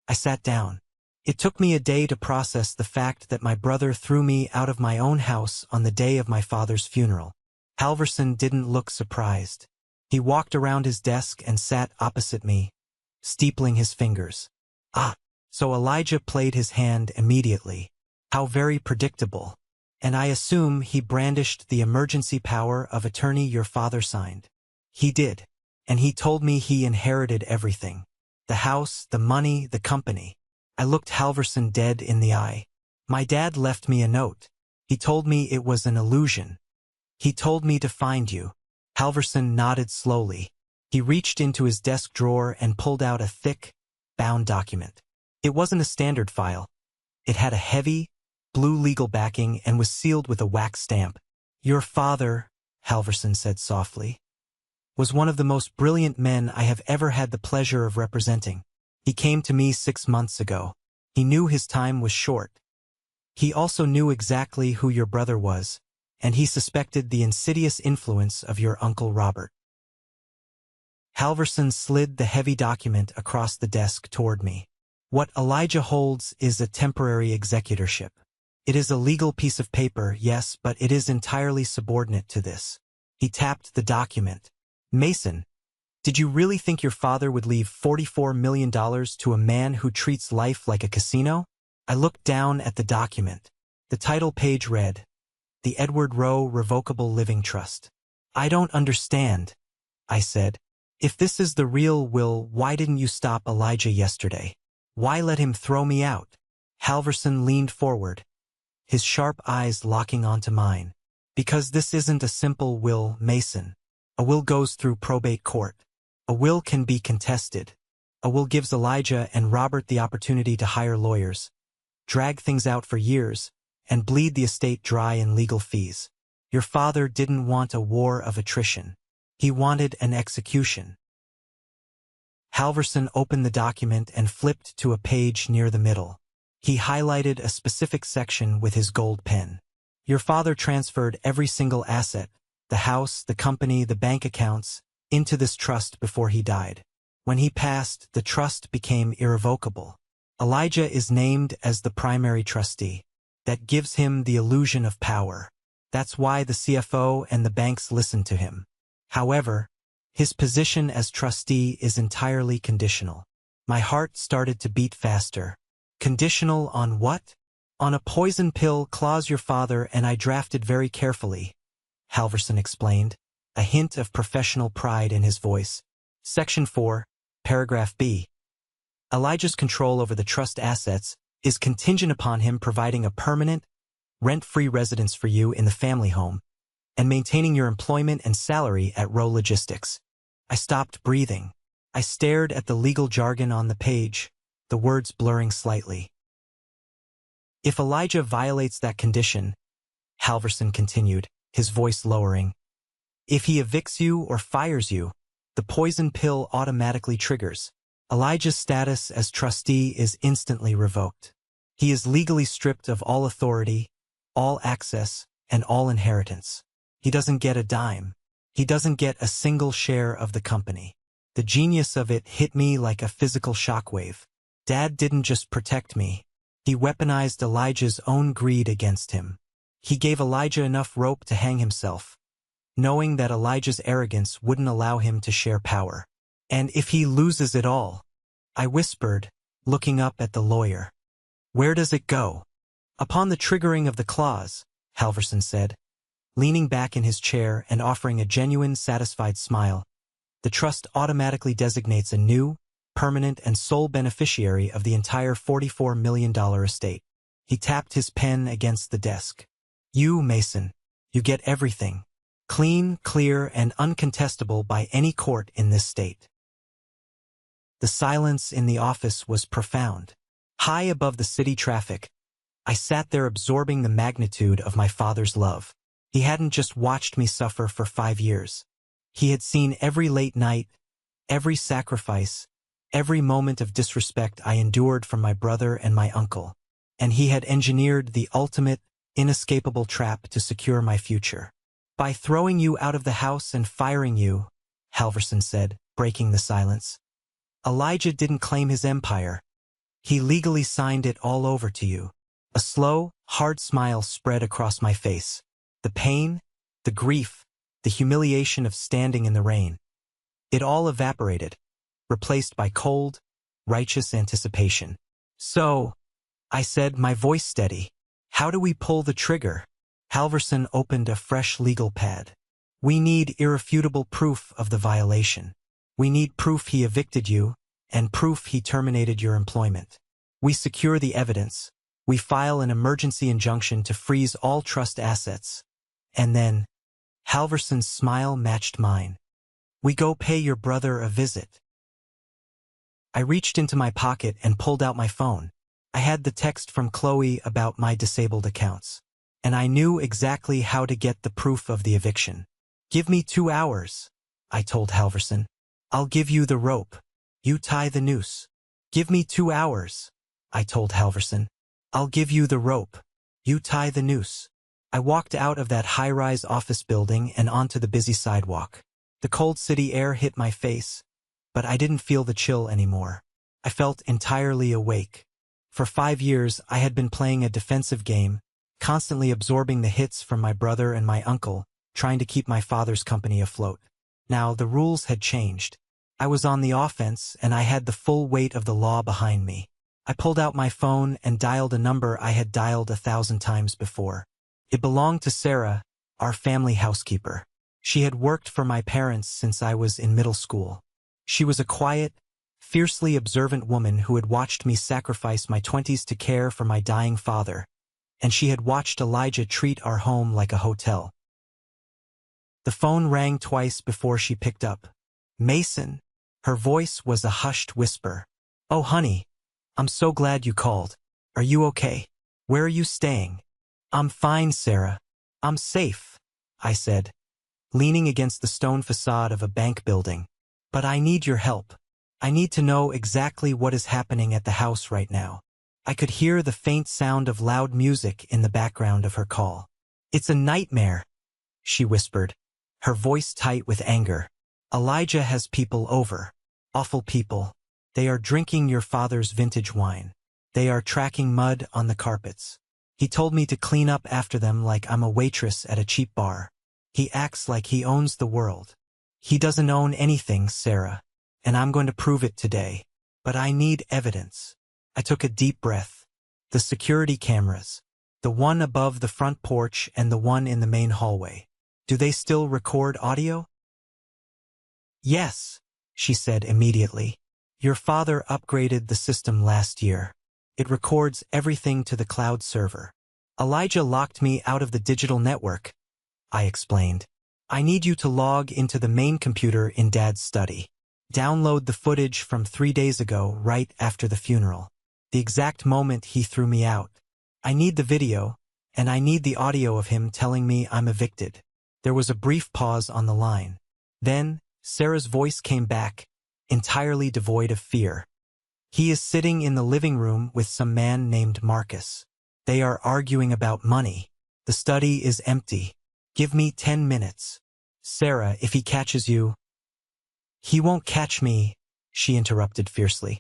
I sat down. It took me a day to process the fact that my brother threw me out of my own house on the day of my father's funeral. Halverson didn't look surprised. He walked around his desk and sat opposite me, steepling his fingers. "Ah, so Elijah played his hand immediately. How very predictable. And I assume he brandished the emergency power of attorney your father signed." "He did. And he told me he inherited everything. The house, the money, the company." I looked Halverson dead in the eye. "My dad left me a note. He told me it was an illusion. He told me to find you." Halverson nodded slowly. He reached into his desk drawer and pulled out a thick, bound document. It wasn't a standard file. It had a heavy, blue legal backing and was sealed with a wax stamp. "Your father," Halverson said softly, "was one of the most brilliant men I have ever had the pleasure of representing. He came to me 6 months ago. He knew his time was short. He also knew exactly who your brother was, and he suspected the insidious influence of your Uncle Robert." Halverson slid the heavy document across the desk toward me. "What Elijah holds is a temporary executorship. It is a legal piece of paper, yes, but it is entirely subordinate to this." He tapped the document. "Mason, did you really think your father would leave $44 million to a man who treats life like a casino?" I looked down at the document. The title page read, "The Edward Rowe Revocable Living Trust." "I don't understand," I said. If this is the real will, why didn't you stop Elijah yesterday? Why let him throw me out? Halverson leaned forward, his sharp eyes locking onto mine. Because this isn't a simple will, Mason. A will goes through probate court. A will can be contested. A will gives Elijah and Robert the opportunity to hire lawyers, drag things out for years, and bleed the estate dry in legal fees. Your father didn't want a war of attrition. He wanted an execution. Halverson opened the document and flipped to a page near the middle. He highlighted a specific section with his gold pen. Your father transferred every single asset, the house, the company, the bank accounts, into this trust before he died. When he passed, the trust became irrevocable. Elijah is named as the primary trustee. That gives him the illusion of power. That's why the CFO and the banks listen to him. However, his position as trustee is entirely conditional. My heart started to beat faster. Conditional on what? On a poison pill clause your father and I drafted very carefully, Halverson explained, a hint of professional pride in his voice. Section 4, Paragraph B. Elijah's control over the trust assets is contingent upon him providing a permanent, rent-free residence for you in the family home and maintaining your employment and salary at Rowe Logistics. I stopped breathing. I stared at the legal jargon on the page, the words blurring slightly. If Elijah violates that condition, Halverson continued, his voice lowering, if he evicts you or fires you, the poison pill automatically triggers. Elijah's status as trustee is instantly revoked. He is legally stripped of all authority, all access, and all inheritance. He doesn't get a dime. He doesn't get a single share of the company. The genius of it hit me like a physical shockwave. Dad didn't just protect me. He weaponized Elijah's own greed against him. He gave Elijah enough rope to hang himself, knowing that Elijah's arrogance wouldn't allow him to share power. And if he loses it all, I whispered, looking up at the lawyer. Where does it go? Upon the triggering of the clause, Halverson said, leaning back in his chair and offering a genuine, satisfied smile. The trust automatically designates a new, permanent and sole beneficiary of the entire $44 million estate. He tapped his pen against the desk. You, Mason, you get everything. Clean, clear, and uncontestable by any court in this state. The silence in the office was profound. High above the city traffic, I sat there absorbing the magnitude of my father's love. He hadn't just watched me suffer for 5 years. He had seen every late night, every sacrifice, every moment of disrespect I endured from my brother and my uncle, and he had engineered the ultimate, inescapable trap to secure my future. By throwing you out of the house and firing you, Halverson said, breaking the silence. Elijah didn't claim his empire. He legally signed it all over to you. A slow, hard smile spread across my face. The pain, the grief, the humiliation of standing in the rain. It all evaporated, replaced by cold, righteous anticipation. So, I said, my voice steady, how do we pull the trigger? Halverson opened a fresh legal pad. We need irrefutable proof of the violation. We need proof he evicted you, and proof he terminated your employment. We secure the evidence. We file an emergency injunction to freeze all trust assets. And then, Halverson's smile matched mine. We go pay your brother a visit. I reached into my pocket and pulled out my phone. I had the text from Chloe about my disabled accounts. And I knew exactly how to get the proof of the eviction. Give me 2 hours, I told Halverson. I'll give you the rope. You tie the noose. Give me 2 hours, I told Halverson. I'll give you the rope. You tie the noose. I walked out of that high-rise office building and onto the busy sidewalk. The cold city air hit my face, but I didn't feel the chill anymore. I felt entirely awake. For 5 years, I had been playing a defensive game, constantly absorbing the hits from my brother and my uncle, trying to keep my father's company afloat. Now, the rules had changed. I was on the offense, and I had the full weight of the law behind me. I pulled out my phone and dialed a number I had dialed 1,000 times before. It belonged to Sarah, our family housekeeper. She had worked for my parents since I was in middle school. She was a quiet, fiercely observant woman who had watched me sacrifice my 20s to care for my dying father, and she had watched Elijah treat our home like a hotel. The phone rang twice before she picked up. Mason. Her voice was a hushed whisper. Oh, honey. I'm so glad you called. Are you okay? Where are you staying? I'm fine, Sarah. I'm safe, I said, leaning against the stone facade of a bank building. But I need your help. I need to know exactly what is happening at the house right now. I could hear the faint sound of loud music in the background of her call. It's a nightmare, she whispered, her voice tight with anger. Elijah has people over. Awful people. They are drinking your father's vintage wine. They are tracking mud on the carpets. He told me to clean up after them like I'm a waitress at a cheap bar. He acts like he owns the world. He doesn't own anything, Sarah, and I'm going to prove it today. But I need evidence. I took a deep breath. The security cameras, the one above the front porch and the one in the main hallway. Do they still record audio? Yes, she said immediately. Your father upgraded the system last year. It records everything to the cloud server. Elijah locked me out of the digital network, I explained. I need you to log into the main computer in Dad's study. Download the footage from 3 days ago, right after the funeral. The exact moment he threw me out. I need the video, and I need the audio of him telling me I'm evicted. There was a brief pause on the line. Then, Sarah's voice came back, entirely devoid of fear. He is sitting in the living room with some man named Marcus. They are arguing about money. The study is empty. Give me 10 minutes. Sarah, if he catches you... He won't catch me, she interrupted fiercely.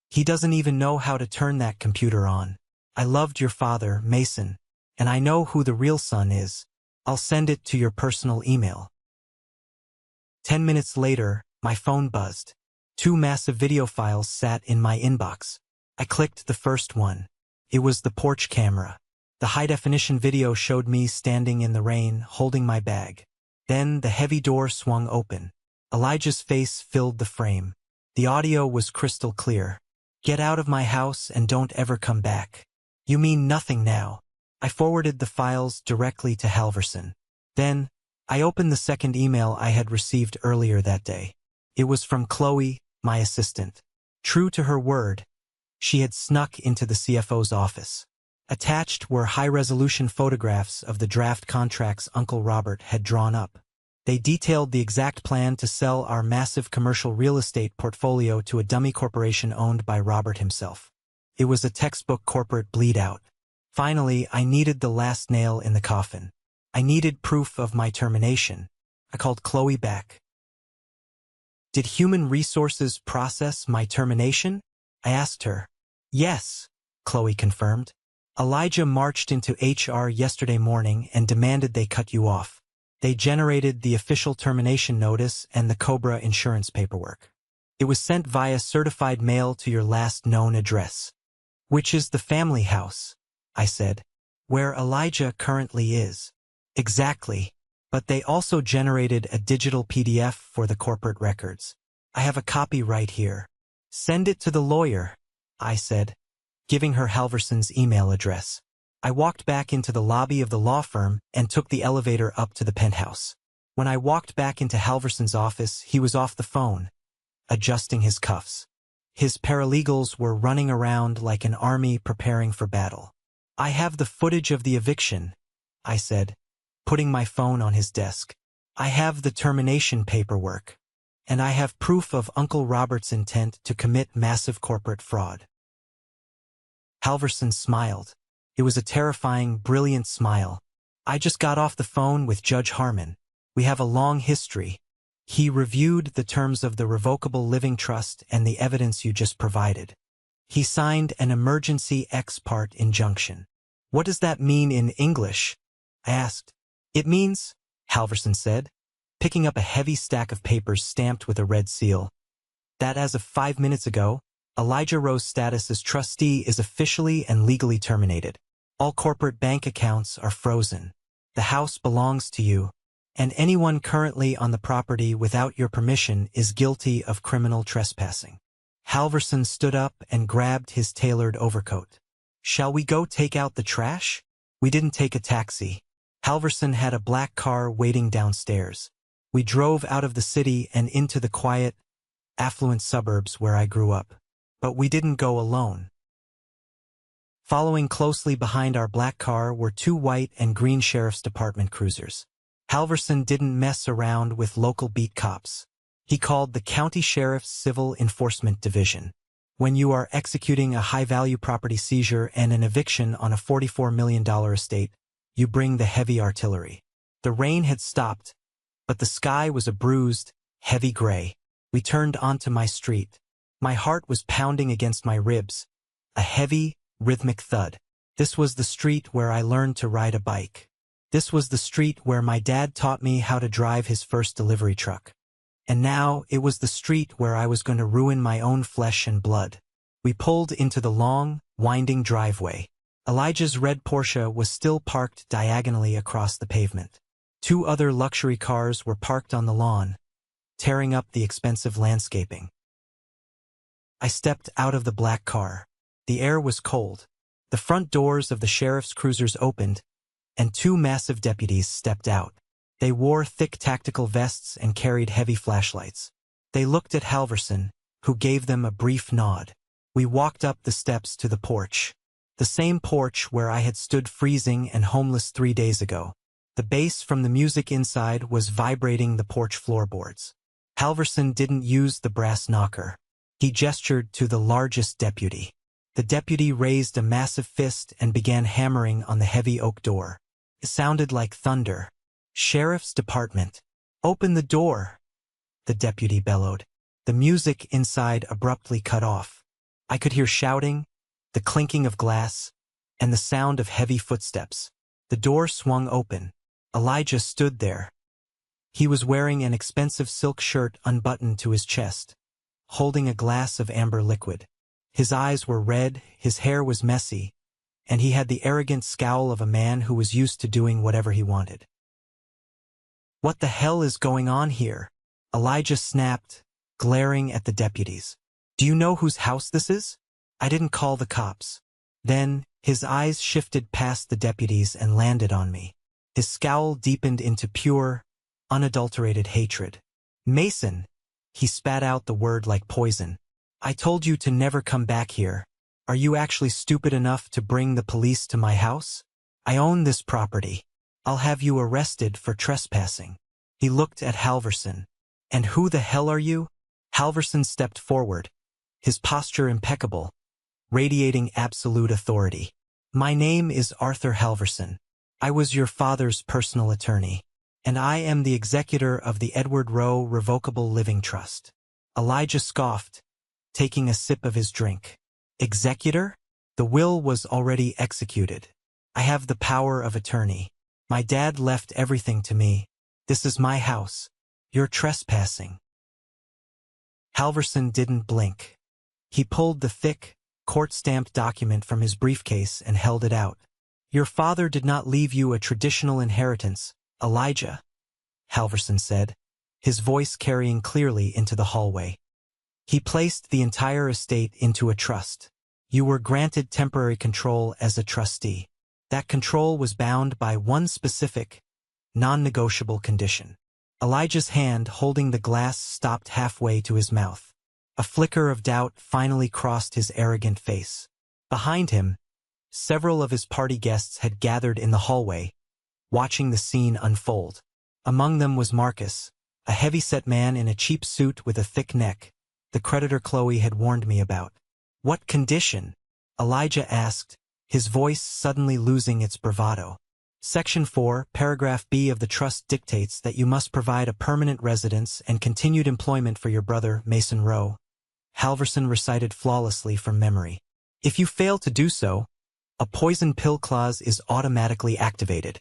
He doesn't even know how to turn that computer on. I loved your father, Mason, and I know who the real son is. I'll send it to your personal email. 10 minutes later, my phone buzzed. 2 massive video files sat in my inbox. I clicked the first one. It was the porch camera. The high-definition video showed me standing in the rain, holding my bag. Then the heavy door swung open. Elijah's face filled the frame. The audio was crystal clear. Get out of my house and don't ever come back. You mean nothing now. I forwarded the files directly to Halverson. Then, I opened the second email I had received earlier that day. It was from Chloe, my assistant. True to her word, she had snuck into the CFO's office. Attached were high-resolution photographs of the draft contracts Uncle Robert had drawn up. They detailed the exact plan to sell our massive commercial real estate portfolio to a dummy corporation owned by Robert himself. It was a textbook corporate bleed-out. Finally, I needed the last nail in the coffin. I needed proof of my termination. I called Chloe back. Did Human Resources process my termination? I asked her. Yes, Chloe confirmed. Elijah marched into HR yesterday morning and demanded they cut you off. They generated the official termination notice and the COBRA insurance paperwork. It was sent via certified mail to your last known address. Which is the family house, I said. Where Elijah currently is. Exactly. But they also generated a digital PDF for the corporate records. I have a copy right here. Send it to the lawyer, I said, giving her Halverson's email address. I walked back into the lobby of the law firm and took the elevator up to the penthouse. When I walked back into Halverson's office, he was off the phone, adjusting his cuffs. His paralegals were running around like an army preparing for battle. I have the footage of the eviction, I said, putting my phone on his desk. I have the termination paperwork. And I have proof of Uncle Robert's intent to commit massive corporate fraud. Halverson smiled. It was a terrifying, brilliant smile. I just got off the phone with Judge Harmon. We have a long history. He reviewed the terms of the revocable living trust and the evidence you just provided. He signed an emergency ex parte injunction. What does that mean in English? I asked. It means, Halverson said, picking up a heavy stack of papers stamped with a red seal, that as of 5 minutes ago, Elijah Rowe's status as trustee is officially and legally terminated. All corporate bank accounts are frozen. The house belongs to you, and anyone currently on the property without your permission is guilty of criminal trespassing. Halverson stood up and grabbed his tailored overcoat. Shall we go take out the trash? We didn't take a taxi. Halverson had a black car waiting downstairs. We drove out of the city and into the quiet, affluent suburbs where I grew up. But we didn't go alone. Following closely behind our black car were 2 white and green sheriff's department cruisers. Halverson didn't mess around with local beat cops. He called the County Sheriff's Civil Enforcement Division. When you are executing a high-value property seizure and an eviction on a $44 million estate, you bring the heavy artillery. The rain had stopped, but the sky was a bruised, heavy gray. We turned onto my street. My heart was pounding against my ribs, a heavy, rhythmic thud. This was the street where I learned to ride a bike. This was the street where my dad taught me how to drive his first delivery truck. And now it was the street where I was going to ruin my own flesh and blood. We pulled into the long, winding driveway. Elijah's red Porsche was still parked diagonally across the pavement. 2 other luxury cars were parked on the lawn, tearing up the expensive landscaping. I stepped out of the black car. The air was cold. The front doors of the sheriff's cruisers opened, and 2 massive deputies stepped out. They wore thick tactical vests and carried heavy flashlights. They looked at Halverson, who gave them a brief nod. We walked up the steps to the porch. The same porch where I had stood freezing and homeless 3 days ago. The bass from the music inside was vibrating the porch floorboards. Halverson didn't use the brass knocker. He gestured to the largest deputy. The deputy raised a massive fist and began hammering on the heavy oak door. It sounded like thunder. "Sheriff's Department. Open the door," the deputy bellowed. The music inside abruptly cut off. I could hear shouting, the clinking of glass, and the sound of heavy footsteps. The door swung open. Elijah stood there. He was wearing an expensive silk shirt unbuttoned to his chest, holding a glass of amber liquid. His eyes were red, his hair was messy, and he had the arrogant scowl of a man who was used to doing whatever he wanted. "What the hell is going on here?" Elijah snapped, glaring at the deputies. "Do you know whose house this is? I didn't call the cops." Then, his eyes shifted past the deputies and landed on me. His scowl deepened into pure, unadulterated hatred. "Mason," he spat out the word like poison. "I told you to never come back here. Are you actually stupid enough to bring the police to my house? I own this property. I'll have you arrested for trespassing." He looked at Halverson. "And who the hell are you?" Halverson stepped forward, his posture impeccable, radiating absolute authority. "My name is Arthur Halverson. I was your father's personal attorney, and I am the executor of the Edward Rowe Revocable Living Trust." Elijah scoffed, taking a sip of his drink. "Executor? The will was already executed. I have the power of attorney. My dad left everything to me. This is my house. You're trespassing." Halverson didn't blink. He pulled the thick, court-stamped document from his briefcase and held it out. "Your father did not leave you a traditional inheritance, Elijah," Halverson said, his voice carrying clearly into the hallway. "He placed the entire estate into a trust. You were granted temporary control as a trustee. That control was bound by one specific, non-negotiable condition." Elijah's hand holding the glass stopped halfway to his mouth. A flicker of doubt finally crossed his arrogant face. Behind him, several of his party guests had gathered in the hallway, watching the scene unfold. Among them was Marcus, a heavy-set man in a cheap suit with a thick neck, the creditor Chloe had warned me about. "What condition?" Elijah asked, his voice suddenly losing its bravado. Section 4, Paragraph B of the trust dictates that you must provide a permanent residence and continued employment for your brother, Mason Rowe. Halverson recited flawlessly from memory. "If you fail to do so, a poison pill clause is automatically activated."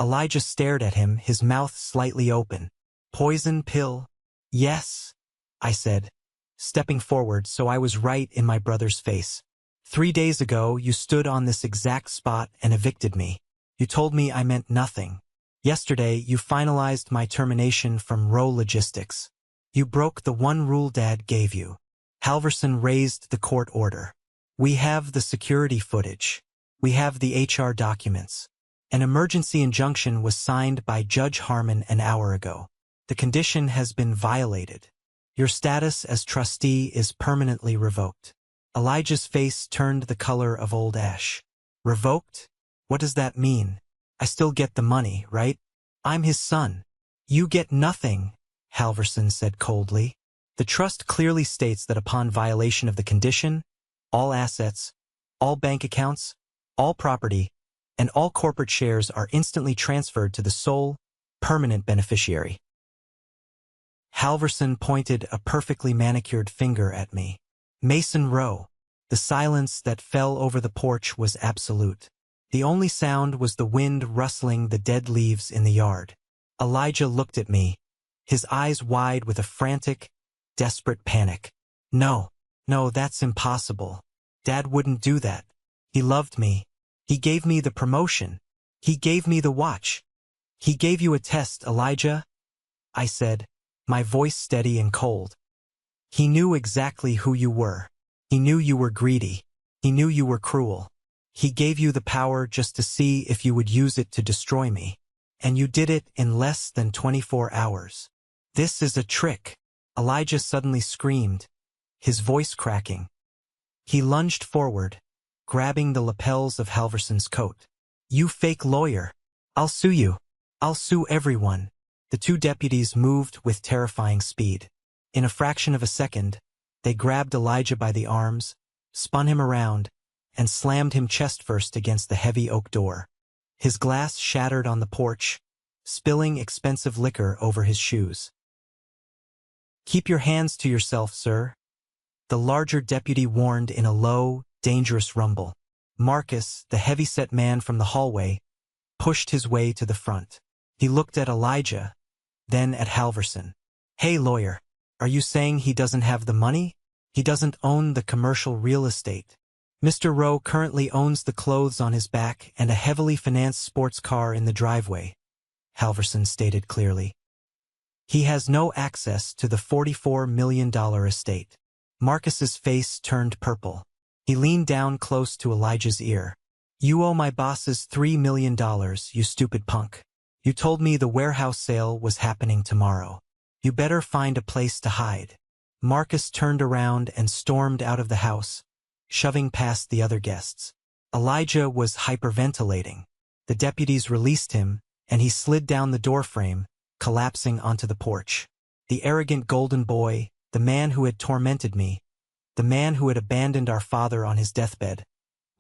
Elijah stared at him, his mouth slightly open. "Poison pill?" "Yes," I said, stepping forward so I was right in my brother's face. 3 days ago, you stood on this exact spot and evicted me. You told me I meant nothing. Yesterday, you finalized my termination from Rowe Logistics. You broke the one rule Dad gave you. Halverson raised the court order. We have the security footage. We have the HR documents. An emergency injunction was signed by Judge Harmon an hour ago. The condition has been violated. Your status as trustee is permanently revoked. Elijah's face turned the color of old ash. Revoked? What does that mean? I still get the money, right? I'm his son. You get nothing, Halverson said coldly. The trust clearly states that upon violation of the condition, all assets, all bank accounts, all property, and all corporate shares are instantly transferred to the sole, permanent beneficiary. Halverson pointed a perfectly manicured finger at me. Mason Rowe. The silence that fell over the porch was absolute. The only sound was the wind rustling the dead leaves in the yard. Elijah looked at me, his eyes wide with a frantic, desperate panic. No, that's impossible. Dad wouldn't do that. He loved me. He gave me the promotion. He gave me the watch. He gave you a test, Elijah, I said, my voice steady and cold. He knew exactly who you were. He knew you were greedy. He knew you were cruel. He gave you the power just to see if you would use it to destroy me. And you did it in less than 24 hours. This is a trick, Elijah suddenly screamed, his voice cracking. He lunged forward, grabbing the lapels of Halverson's coat. You fake lawyer. I'll sue you. I'll sue everyone. The two deputies moved with terrifying speed. In a fraction of a second, they grabbed Elijah by the arms, spun him around, and slammed him chest-first against the heavy oak door. His glass shattered on the porch, spilling expensive liquor over his shoes. Keep your hands to yourself, sir, the larger deputy warned in a low, dangerous rumble. Marcus, the heavy-set man from the hallway, pushed his way to the front. He looked at Elijah, then at Halverson. Hey, lawyer, are you saying he doesn't have the money? He doesn't own the commercial real estate. Mr. Rowe currently owns the clothes on his back and a heavily financed sports car in the driveway, Halverson stated clearly. He has no access to the $44 million estate. Marcus's face turned purple. He leaned down close to Elijah's ear. You owe my bosses $3 million, you stupid punk. You told me the warehouse sale was happening tomorrow. You better find a place to hide. Marcus turned around and stormed out of the house, shoving past the other guests. Elijah was hyperventilating. The deputies released him, and he slid down the doorframe, collapsing onto the porch. The arrogant golden boy, the man who had tormented me, the man who had abandoned our father on his deathbed,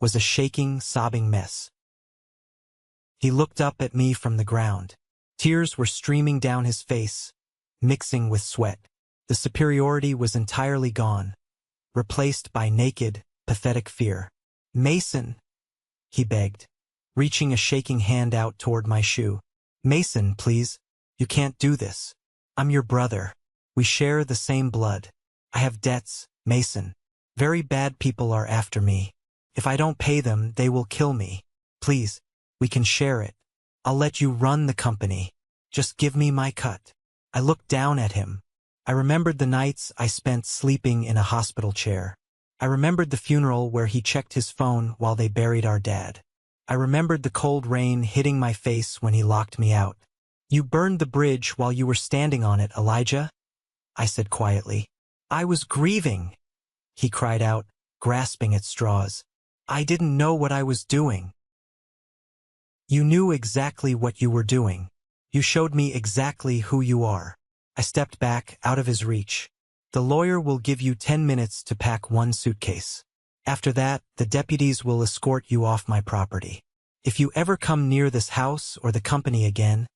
was a shaking, sobbing mess. He looked up at me from the ground. Tears were streaming down his face, mixing with sweat. The superiority was entirely gone, replaced by naked, pathetic fear. Mason, he begged, reaching a shaking hand out toward my shoe. Mason, please, you can't do this. I'm your brother. We share the same blood. I have debts, Mason. Very bad people are after me. If I don't pay them, they will kill me. Please, we can share it. I'll let you run the company. Just give me my cut. I looked down at him. I remembered the nights I spent sleeping in a hospital chair. I remembered the funeral where he checked his phone while they buried our dad. I remembered the cold rain hitting my face when he locked me out. You burned the bridge while you were standing on it, Elijah, I said quietly. I was grieving, he cried out, grasping at straws. I didn't know what I was doing. You knew exactly what you were doing. You showed me exactly who you are. I stepped back, out of his reach. The lawyer will give you 10 minutes to pack one suitcase. After that, the deputies will escort you off my property. If you ever come near this house or the company again,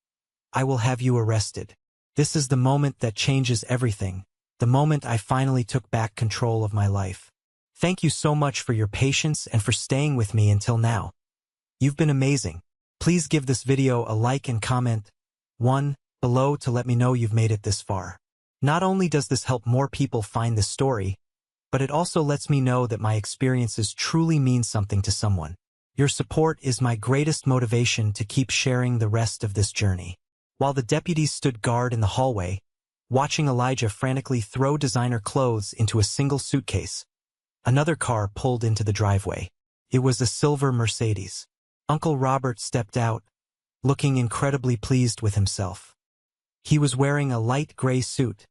I will have you arrested. This is the moment that changes everything, the moment I finally took back control of my life. Thank you so much for your patience and for staying with me until now. You've been amazing. Please give this video a like and comment one below to let me know you've made it this far. Not only does this help more people find this story, but it also lets me know that my experiences truly mean something to someone. Your support is my greatest motivation to keep sharing the rest of this journey." While the deputies stood guard in the hallway, watching Elijah frantically throw designer clothes into a single suitcase, another car pulled into the driveway. It was a silver Mercedes. Uncle Robert stepped out, looking incredibly pleased with himself. He was wearing a light gray suit,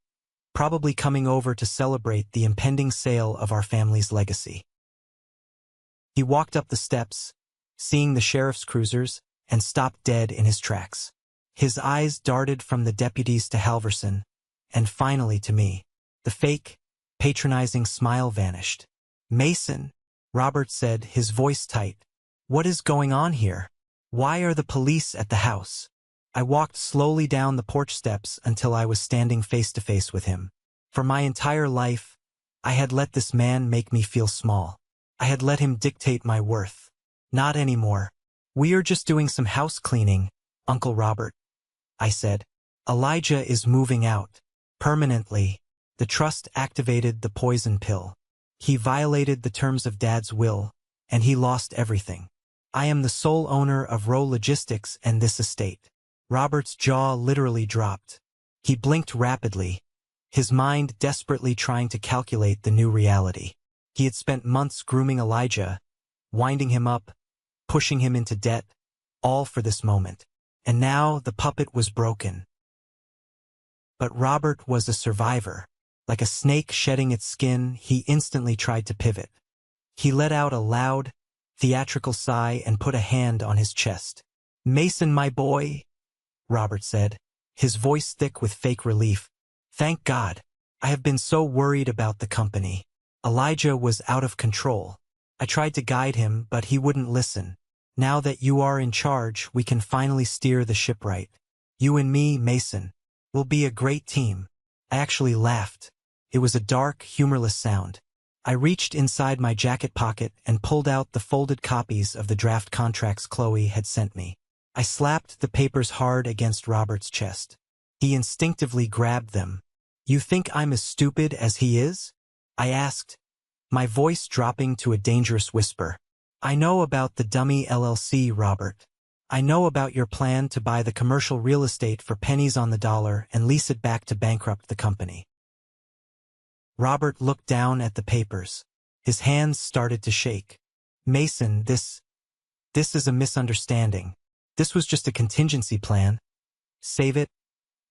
probably coming over to celebrate the impending sale of our family's legacy. He walked up the steps, seeing the sheriff's cruisers, and stopped dead in his tracks. His eyes darted from the deputies to Halverson, and finally to me. The fake, patronizing smile vanished. "Mason," Robert said, his voice tight. "What is going on here? Why are the police at the house?" I walked slowly down the porch steps until I was standing face to face with him. For my entire life, I had let this man make me feel small. I had let him dictate my worth. Not anymore. "We are just doing some house cleaning, Uncle Robert," I said. "Elijah is moving out. Permanently." The trust activated the poison pill. He violated the terms of Dad's will, and he lost everything. I am the sole owner of Rowe Logistics and this estate. Robert's jaw literally dropped. He blinked rapidly, his mind desperately trying to calculate the new reality. He had spent months grooming Elijah, winding him up, pushing him into debt, all for this moment. And now the puppet was broken. But Robert was a survivor. Like a snake shedding its skin, he instantly tried to pivot. He let out a loud, theatrical sigh and put a hand on his chest. "Mason, my boy," Robert said, his voice thick with fake relief. "Thank God. I have been so worried about the company." Elijah was out of control. I tried to guide him, but he wouldn't listen. "Now that you are in charge, we can finally steer the ship right. You and me, Mason, will be a great team." I actually laughed. It was a dark, humorless sound. I reached inside my jacket pocket and pulled out the folded copies of the draft contracts Chloe had sent me. I slapped the papers hard against Robert's chest. He instinctively grabbed them. "You think I'm as stupid as he is?" I asked, my voice dropping to a dangerous whisper. "I know about the dummy LLC, Robert. I know about your plan to buy the commercial real estate for pennies on the dollar and lease it back to bankrupt the company." Robert looked down at the papers. His hands started to shake. "Mason, this is a misunderstanding. This was just a contingency plan. Save it."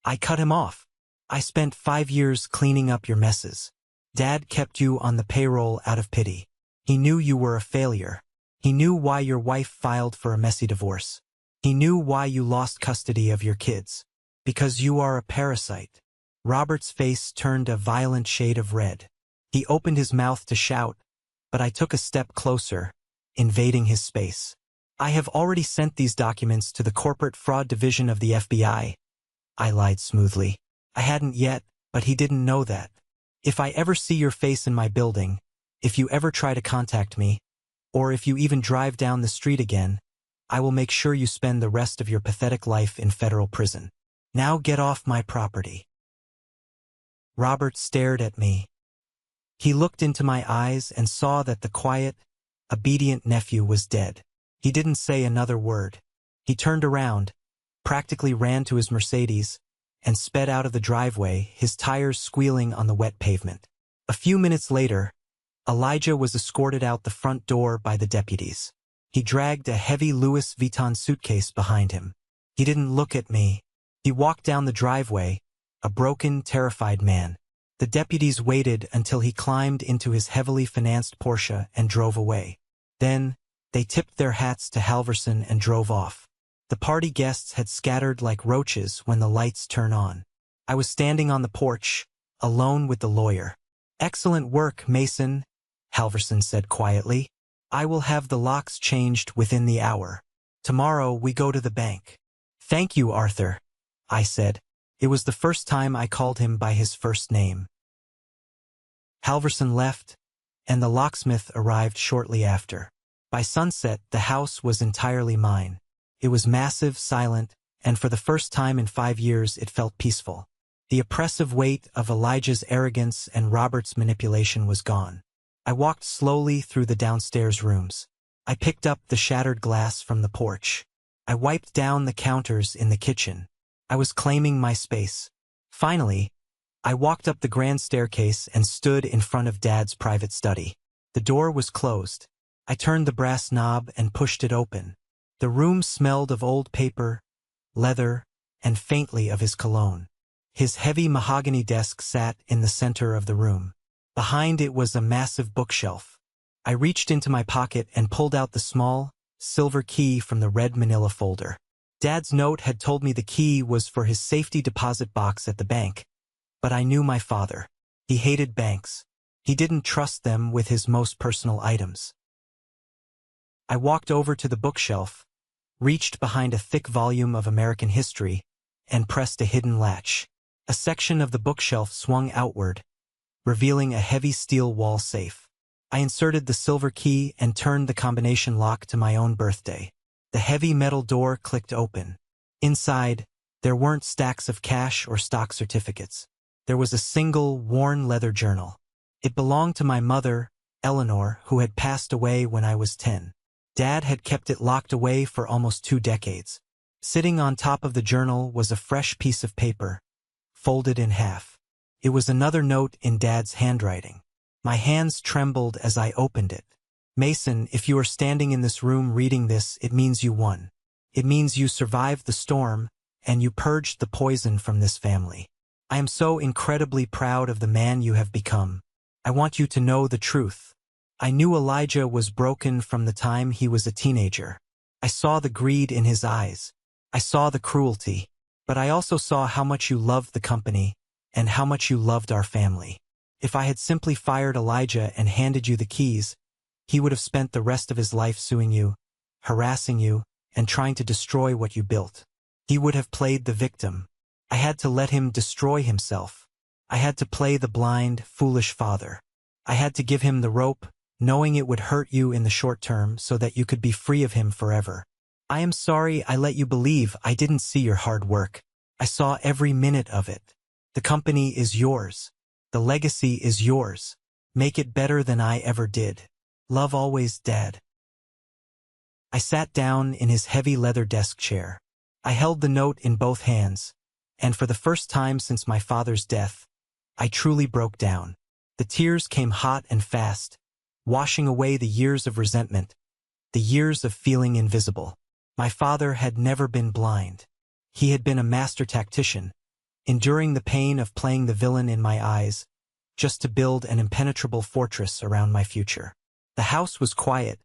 I cut him off. "I spent 5 years cleaning up your messes. Dad kept you on the payroll out of pity. He knew you were a failure. He knew why your wife filed for a messy divorce. He knew why you lost custody of your kids. Because you are a parasite." Robert's face turned a violent shade of red. He opened his mouth to shout, but I took a step closer, invading his space. "I have already sent these documents to the Corporate Fraud Division of the FBI. I lied smoothly. I hadn't yet, but he didn't know that. "If I ever see your face in my building, if you ever try to contact me, or if you even drive down the street again, I will make sure you spend the rest of your pathetic life in federal prison. Now get off my property." Robert stared at me. He looked into my eyes and saw that the quiet, obedient nephew was dead. He didn't say another word. He turned around, practically ran to his Mercedes, and sped out of the driveway, his tires squealing on the wet pavement. A few minutes later, Elijah was escorted out the front door by the deputies. He dragged a heavy Louis Vuitton suitcase behind him. He didn't look at me. He walked down the driveway, a broken, terrified man. The deputies waited until he climbed into his heavily financed Porsche and drove away. Then, they tipped their hats to Halverson and drove off. The party guests had scattered like roaches when the lights turned on. I was standing on the porch, alone with the lawyer. "Excellent work, Mason," Halverson said quietly. "I will have the locks changed within the hour. Tomorrow we go to the bank." "Thank you, Arthur," I said. It was the first time I called him by his first name. Halverson left, and the locksmith arrived shortly after. By sunset, the house was entirely mine. It was massive, silent, and for the first time in 5 years it felt peaceful. The oppressive weight of Elijah's arrogance and Robert's manipulation was gone. I walked slowly through the downstairs rooms. I picked up the shattered glass from the porch. I wiped down the counters in the kitchen. I was claiming my space. Finally, I walked up the grand staircase and stood in front of Dad's private study. The door was closed. I turned the brass knob and pushed it open. The room smelled of old paper, leather, and faintly of his cologne. His heavy mahogany desk sat in the center of the room. Behind it was a massive bookshelf. I reached into my pocket and pulled out the small, silver key from the red manila folder. Dad's note had told me the key was for his safety deposit box at the bank, but I knew my father. He hated banks. He didn't trust them with his most personal items. I walked over to the bookshelf, reached behind a thick volume of American history, and pressed a hidden latch. A section of the bookshelf swung outward, revealing a heavy steel wall safe. I inserted the silver key and turned the combination lock to my own birthday. The heavy metal door clicked open. Inside, there weren't stacks of cash or stock certificates. There was a single, worn leather journal. It belonged to my mother, Eleanor, who had passed away when I was 10. Dad had kept it locked away for almost 2 decades. Sitting on top of the journal was a fresh piece of paper, folded in half. It was another note in Dad's handwriting. My hands trembled as I opened it. Mason, if you are standing in this room reading this, it means you won. It means you survived the storm, and you purged the poison from this family. I am so incredibly proud of the man you have become. I want you to know the truth. I knew Elijah was broken from the time he was a teenager. I saw the greed in his eyes. I saw the cruelty. But I also saw how much you loved the company, and how much you loved our family. If I had simply fired Elijah and handed you the keys, he would have spent the rest of his life suing you, harassing you, and trying to destroy what you built. He would have played the victim. I had to let him destroy himself. I had to play the blind, foolish father. I had to give him the rope, knowing it would hurt you in the short term so that you could be free of him forever. I am sorry I let you believe I didn't see your hard work. I saw every minute of it. The company is yours. The legacy is yours. Make it better than I ever did. Love always, Dad. I sat down in his heavy leather desk chair. I held the note in both hands, and for the first time since my father's death, I truly broke down. The tears came hot and fast, washing away the years of resentment, the years of feeling invisible. My father had never been blind. He had been a master tactician, enduring the pain of playing the villain in my eyes, just to build an impenetrable fortress around my future. The house was quiet,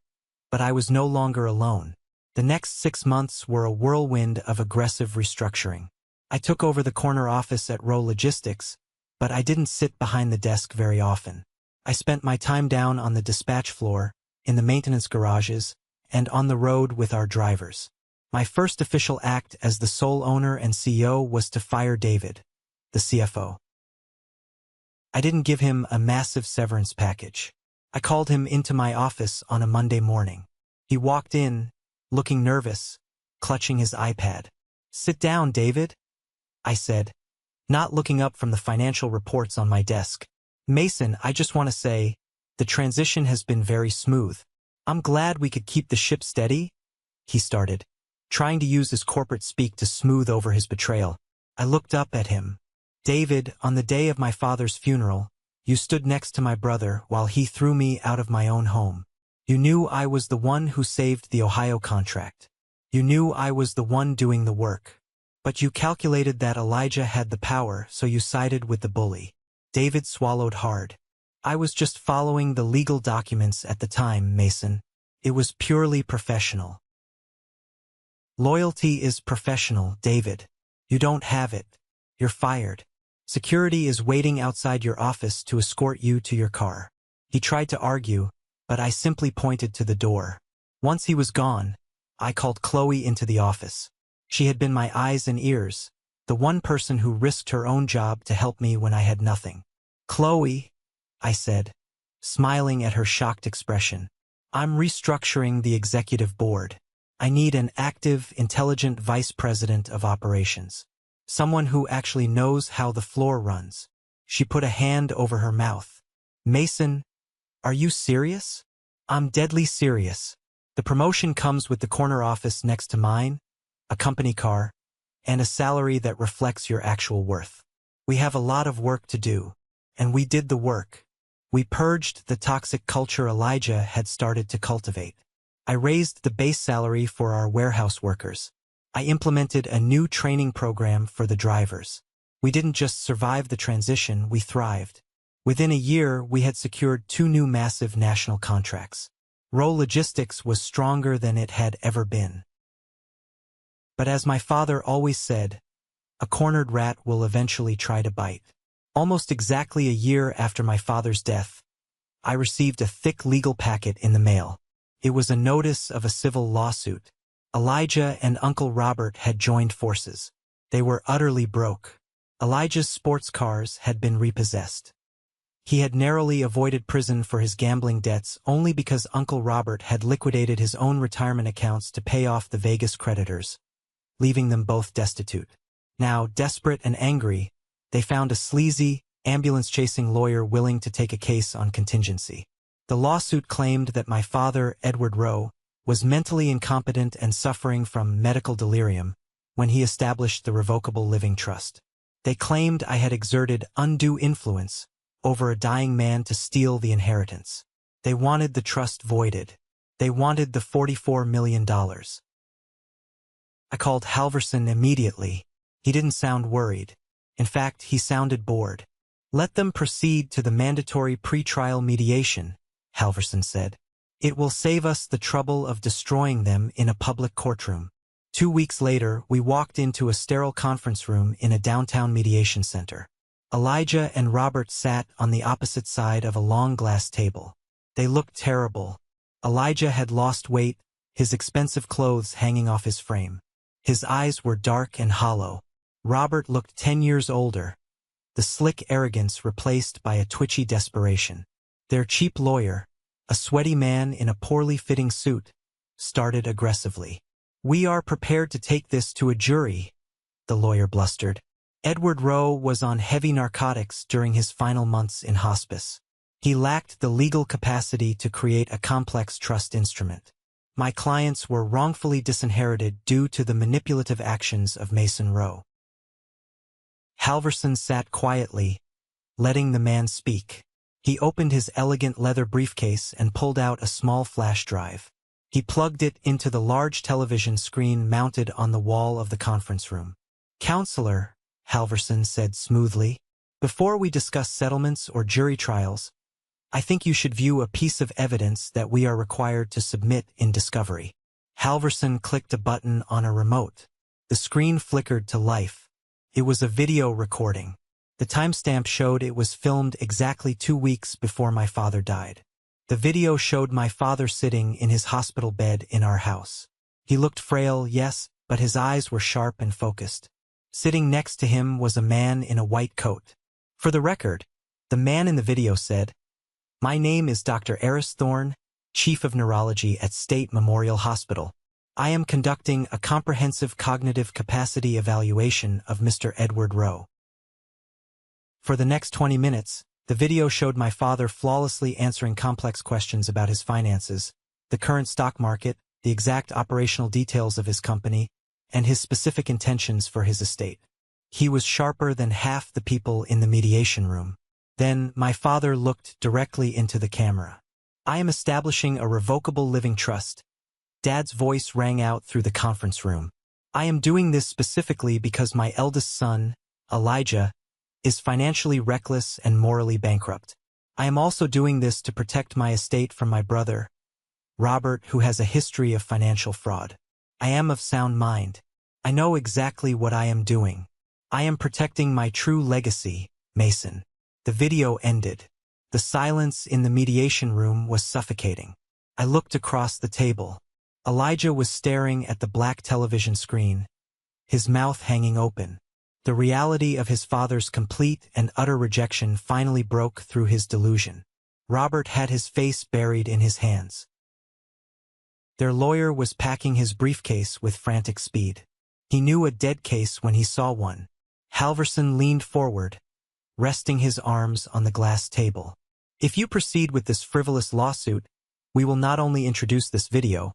but I was no longer alone. The next 6 months were a whirlwind of aggressive restructuring. I took over the corner office at Rowe Logistics, but I didn't sit behind the desk very often. I spent my time down on the dispatch floor, in the maintenance garages, and on the road with our drivers. My first official act as the sole owner and CEO was to fire David, the CFO. I didn't give him a massive severance package. I called him into my office on a Monday morning. He walked in, looking nervous, clutching his iPad. "Sit down, David," I said, not looking up from the financial reports on my desk. "Mason, I just want to say, the transition has been very smooth. I'm glad we could keep the ship steady," he started, trying to use his corporate speak to smooth over his betrayal. I looked up at him. "David, on the day of my father's funeral, you stood next to my brother while he threw me out of my own home. You knew I was the one who saved the Ohio contract. You knew I was the one doing the work. But you calculated that Elijah had the power, so you sided with the bully." David swallowed hard. "I was just following the legal documents at the time, Mason. It was purely professional." "Loyalty is professional, David. You don't have it. You're fired. Security is waiting outside your office to escort you to your car." He tried to argue, but I simply pointed to the door. Once he was gone, I called Chloe into the office. She had been my eyes and ears, the one person who risked her own job to help me when I had nothing. "Chloe," I said, smiling at her shocked expression, "I'm restructuring the executive board. I need an active, intelligent vice president of operations. Someone who actually knows how the floor runs." She put a hand over her mouth. "Mason, are you serious?" "I'm deadly serious. The promotion comes with the corner office next to mine, a company car, and a salary that reflects your actual worth. We have a lot of work to do, and we did the work. We purged the toxic culture Elijah had started to cultivate. I raised the base salary for our warehouse workers. I implemented a new training program for the drivers. We didn't just survive the transition, we thrived. Within a year, we had secured 2 new massive national contracts. Rowe Logistics was stronger than it had ever been. But as my father always said, a cornered rat will eventually try to bite. Almost exactly a year after my father's death, I received a thick legal packet in the mail. It was a notice of a civil lawsuit. Elijah and Uncle Robert had joined forces. They were utterly broke. Elijah's sports cars had been repossessed. He had narrowly avoided prison for his gambling debts only because Uncle Robert had liquidated his own retirement accounts to pay off the Vegas creditors, leaving them both destitute. Now, desperate and angry, they found a sleazy, ambulance-chasing lawyer willing to take a case on contingency. The lawsuit claimed that my father, Edward Rowe, was mentally incompetent and suffering from medical delirium when he established the Revocable Living Trust. They claimed I had exerted undue influence over a dying man to steal the inheritance. They wanted the trust voided. They wanted the $44 million. I called Halverson immediately. He didn't sound worried. In fact, he sounded bored. "Let them proceed to the mandatory pre-trial mediation," Halverson said. "It will save us the trouble of destroying them in a public courtroom." 2 weeks later, we walked into a sterile conference room in a downtown mediation center. Elijah and Robert sat on the opposite side of a long glass table. They looked terrible. Elijah had lost weight, his expensive clothes hanging off his frame. His eyes were dark and hollow. Robert looked 10 years older, the slick arrogance replaced by a twitchy desperation. Their cheap lawyer, a sweaty man in a poorly fitting suit, started aggressively. "We are prepared to take this to a jury," the lawyer blustered. Edward Rowe was on heavy narcotics during his final months in hospice. He lacked the legal capacity to create a complex trust instrument. My clients were wrongfully disinherited due to the manipulative actions of Mason Rowe. Halverson sat quietly, letting the man speak. He opened his elegant leather briefcase and pulled out a small flash drive. He plugged it into the large television screen mounted on the wall of the conference room. "Counselor," Halverson said smoothly, "before we discuss settlements or jury trials, I think you should view a piece of evidence that we are required to submit in discovery." Halverson clicked a button on a remote. The screen flickered to life. It was a video recording. The timestamp showed it was filmed exactly 2 weeks before my father died. The video showed my father sitting in his hospital bed in our house. He looked frail, yes, but his eyes were sharp and focused. Sitting next to him was a man in a white coat. For the record, the man in the video said, "My name is Dr. Eris Thorne, Chief of Neurology at State Memorial Hospital. I am conducting a comprehensive cognitive capacity evaluation of Mr. Edward Rowe." For the next 20 minutes, the video showed my father flawlessly answering complex questions about his finances, the current stock market, the exact operational details of his company, and his specific intentions for his estate. He was sharper than half the people in the mediation room. Then my father looked directly into the camera. "I am establishing a revocable living trust." Dad's voice rang out through the conference room. "I am doing this specifically because my eldest son, Elijah, is financially reckless and morally bankrupt. I am also doing this to protect my estate from my brother, Robert, who has a history of financial fraud. I am of sound mind. I know exactly what I am doing. I am protecting my true legacy, Mason." The video ended. The silence in the mediation room was suffocating. I looked across the table. Elijah was staring at the black television screen, his mouth hanging open. The reality of his father's complete and utter rejection finally broke through his delusion. Robert had his face buried in his hands. Their lawyer was packing his briefcase with frantic speed. He knew a dead case when he saw one. Halverson leaned forward, resting his arms on the glass table. "If you proceed with this frivolous lawsuit, we will not only introduce this video,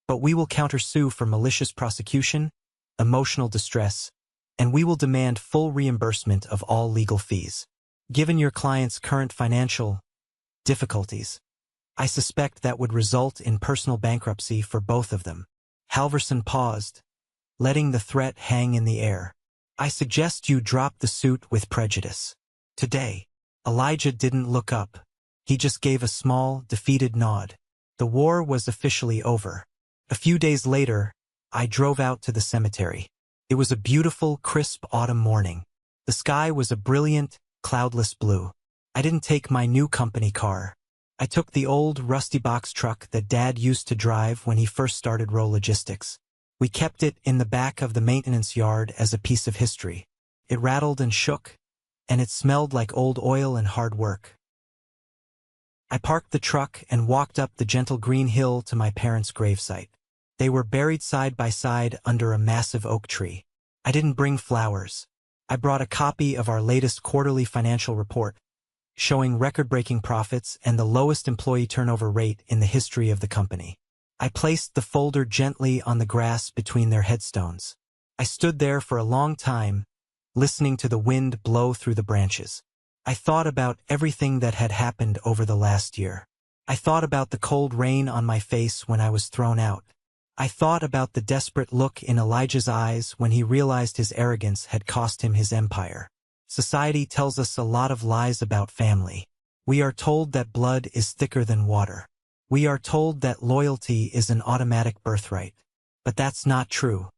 but we will countersue for malicious prosecution, emotional distress, and we will demand full reimbursement of all legal fees. Given your client's current financial difficulties, I suspect that would result in personal bankruptcy for both of them. Halverson paused, letting the threat hang in the air. I suggest you drop the suit with prejudice. Today, Elijah didn't look up. He just gave a small, defeated nod. The war was officially over. A few days later, I drove out to the cemetery. It was a beautiful, crisp autumn morning. The sky was a brilliant, cloudless blue. I didn't take my new company car. I took the old, rusty box truck that Dad used to drive when he first started Rowe Logistics. We kept it in the back of the maintenance yard as a piece of history. It rattled and shook, and it smelled like old oil and hard work. I parked the truck and walked up the gentle green hill to my parents' gravesite. They were buried side by side under a massive oak tree. I didn't bring flowers. I brought a copy of our latest quarterly financial report, showing record-breaking profits and the lowest employee turnover rate in the history of the company. I placed the folder gently on the grass between their headstones. I stood there for a long time, listening to the wind blow through the branches. I thought about everything that had happened over the last year. I thought about the cold rain on my face when I was thrown out. I thought about the desperate look in Elijah's eyes when he realized his arrogance had cost him his empire. Society tells us a lot of lies about family. We are told that blood is thicker than water. We are told that loyalty is an automatic birthright. But that's not true.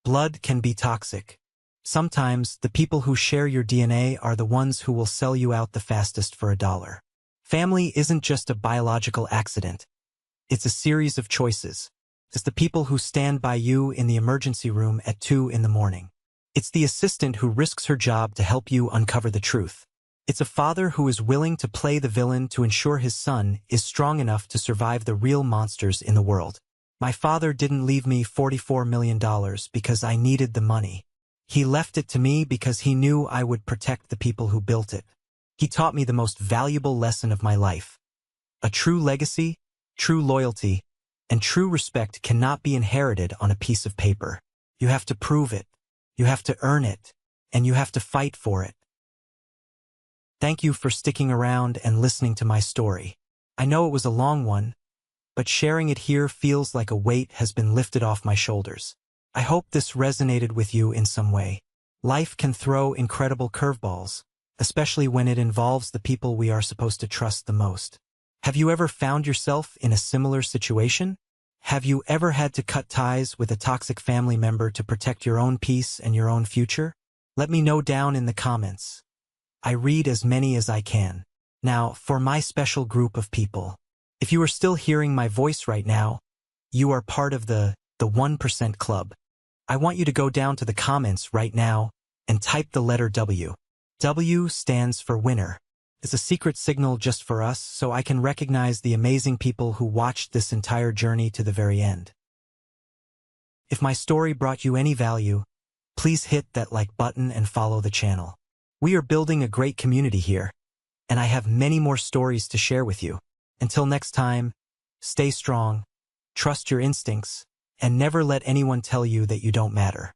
Blood can be toxic. Sometimes, the people who share your DNA are the ones who will sell you out the fastest for $1. Family isn't just a biological accident. It's a series of choices. It's the people who stand by you in the emergency room at 2 in the morning. It's the assistant who risks her job to help you uncover the truth. It's a father who is willing to play the villain to ensure his son is strong enough to survive the real monsters in the world. My father didn't leave me $44 million because I needed the money. He left it to me because he knew I would protect the people who built it. He taught me the most valuable lesson of my life. A true legacy, true loyalty, and true respect cannot be inherited on a piece of paper. You have to prove it, you have to earn it, and you have to fight for it. Thank you for sticking around and listening to my story. I know it was a long one, but sharing it here feels like a weight has been lifted off my shoulders. I hope this resonated with you in some way. Life can throw incredible curveballs, especially when it involves the people we are supposed to trust the most. Have you ever found yourself in a similar situation? Have you ever had to cut ties with a toxic family member to protect your own peace and your own future? Let me know down in the comments. I read as many as I can. Now, for my special group of people. If you are still hearing my voice right now, you are part of the 1% club. I want you to go down to the comments right now and type the letter W. W stands for winner. It's a secret signal just for us so I can recognize the amazing people who watched this entire journey to the very end. If my story brought you any value, please hit that like button and follow the channel. We are building a great community here, and I have many more stories to share with you. Until next time, stay strong, trust your instincts, and never let anyone tell you that you don't matter.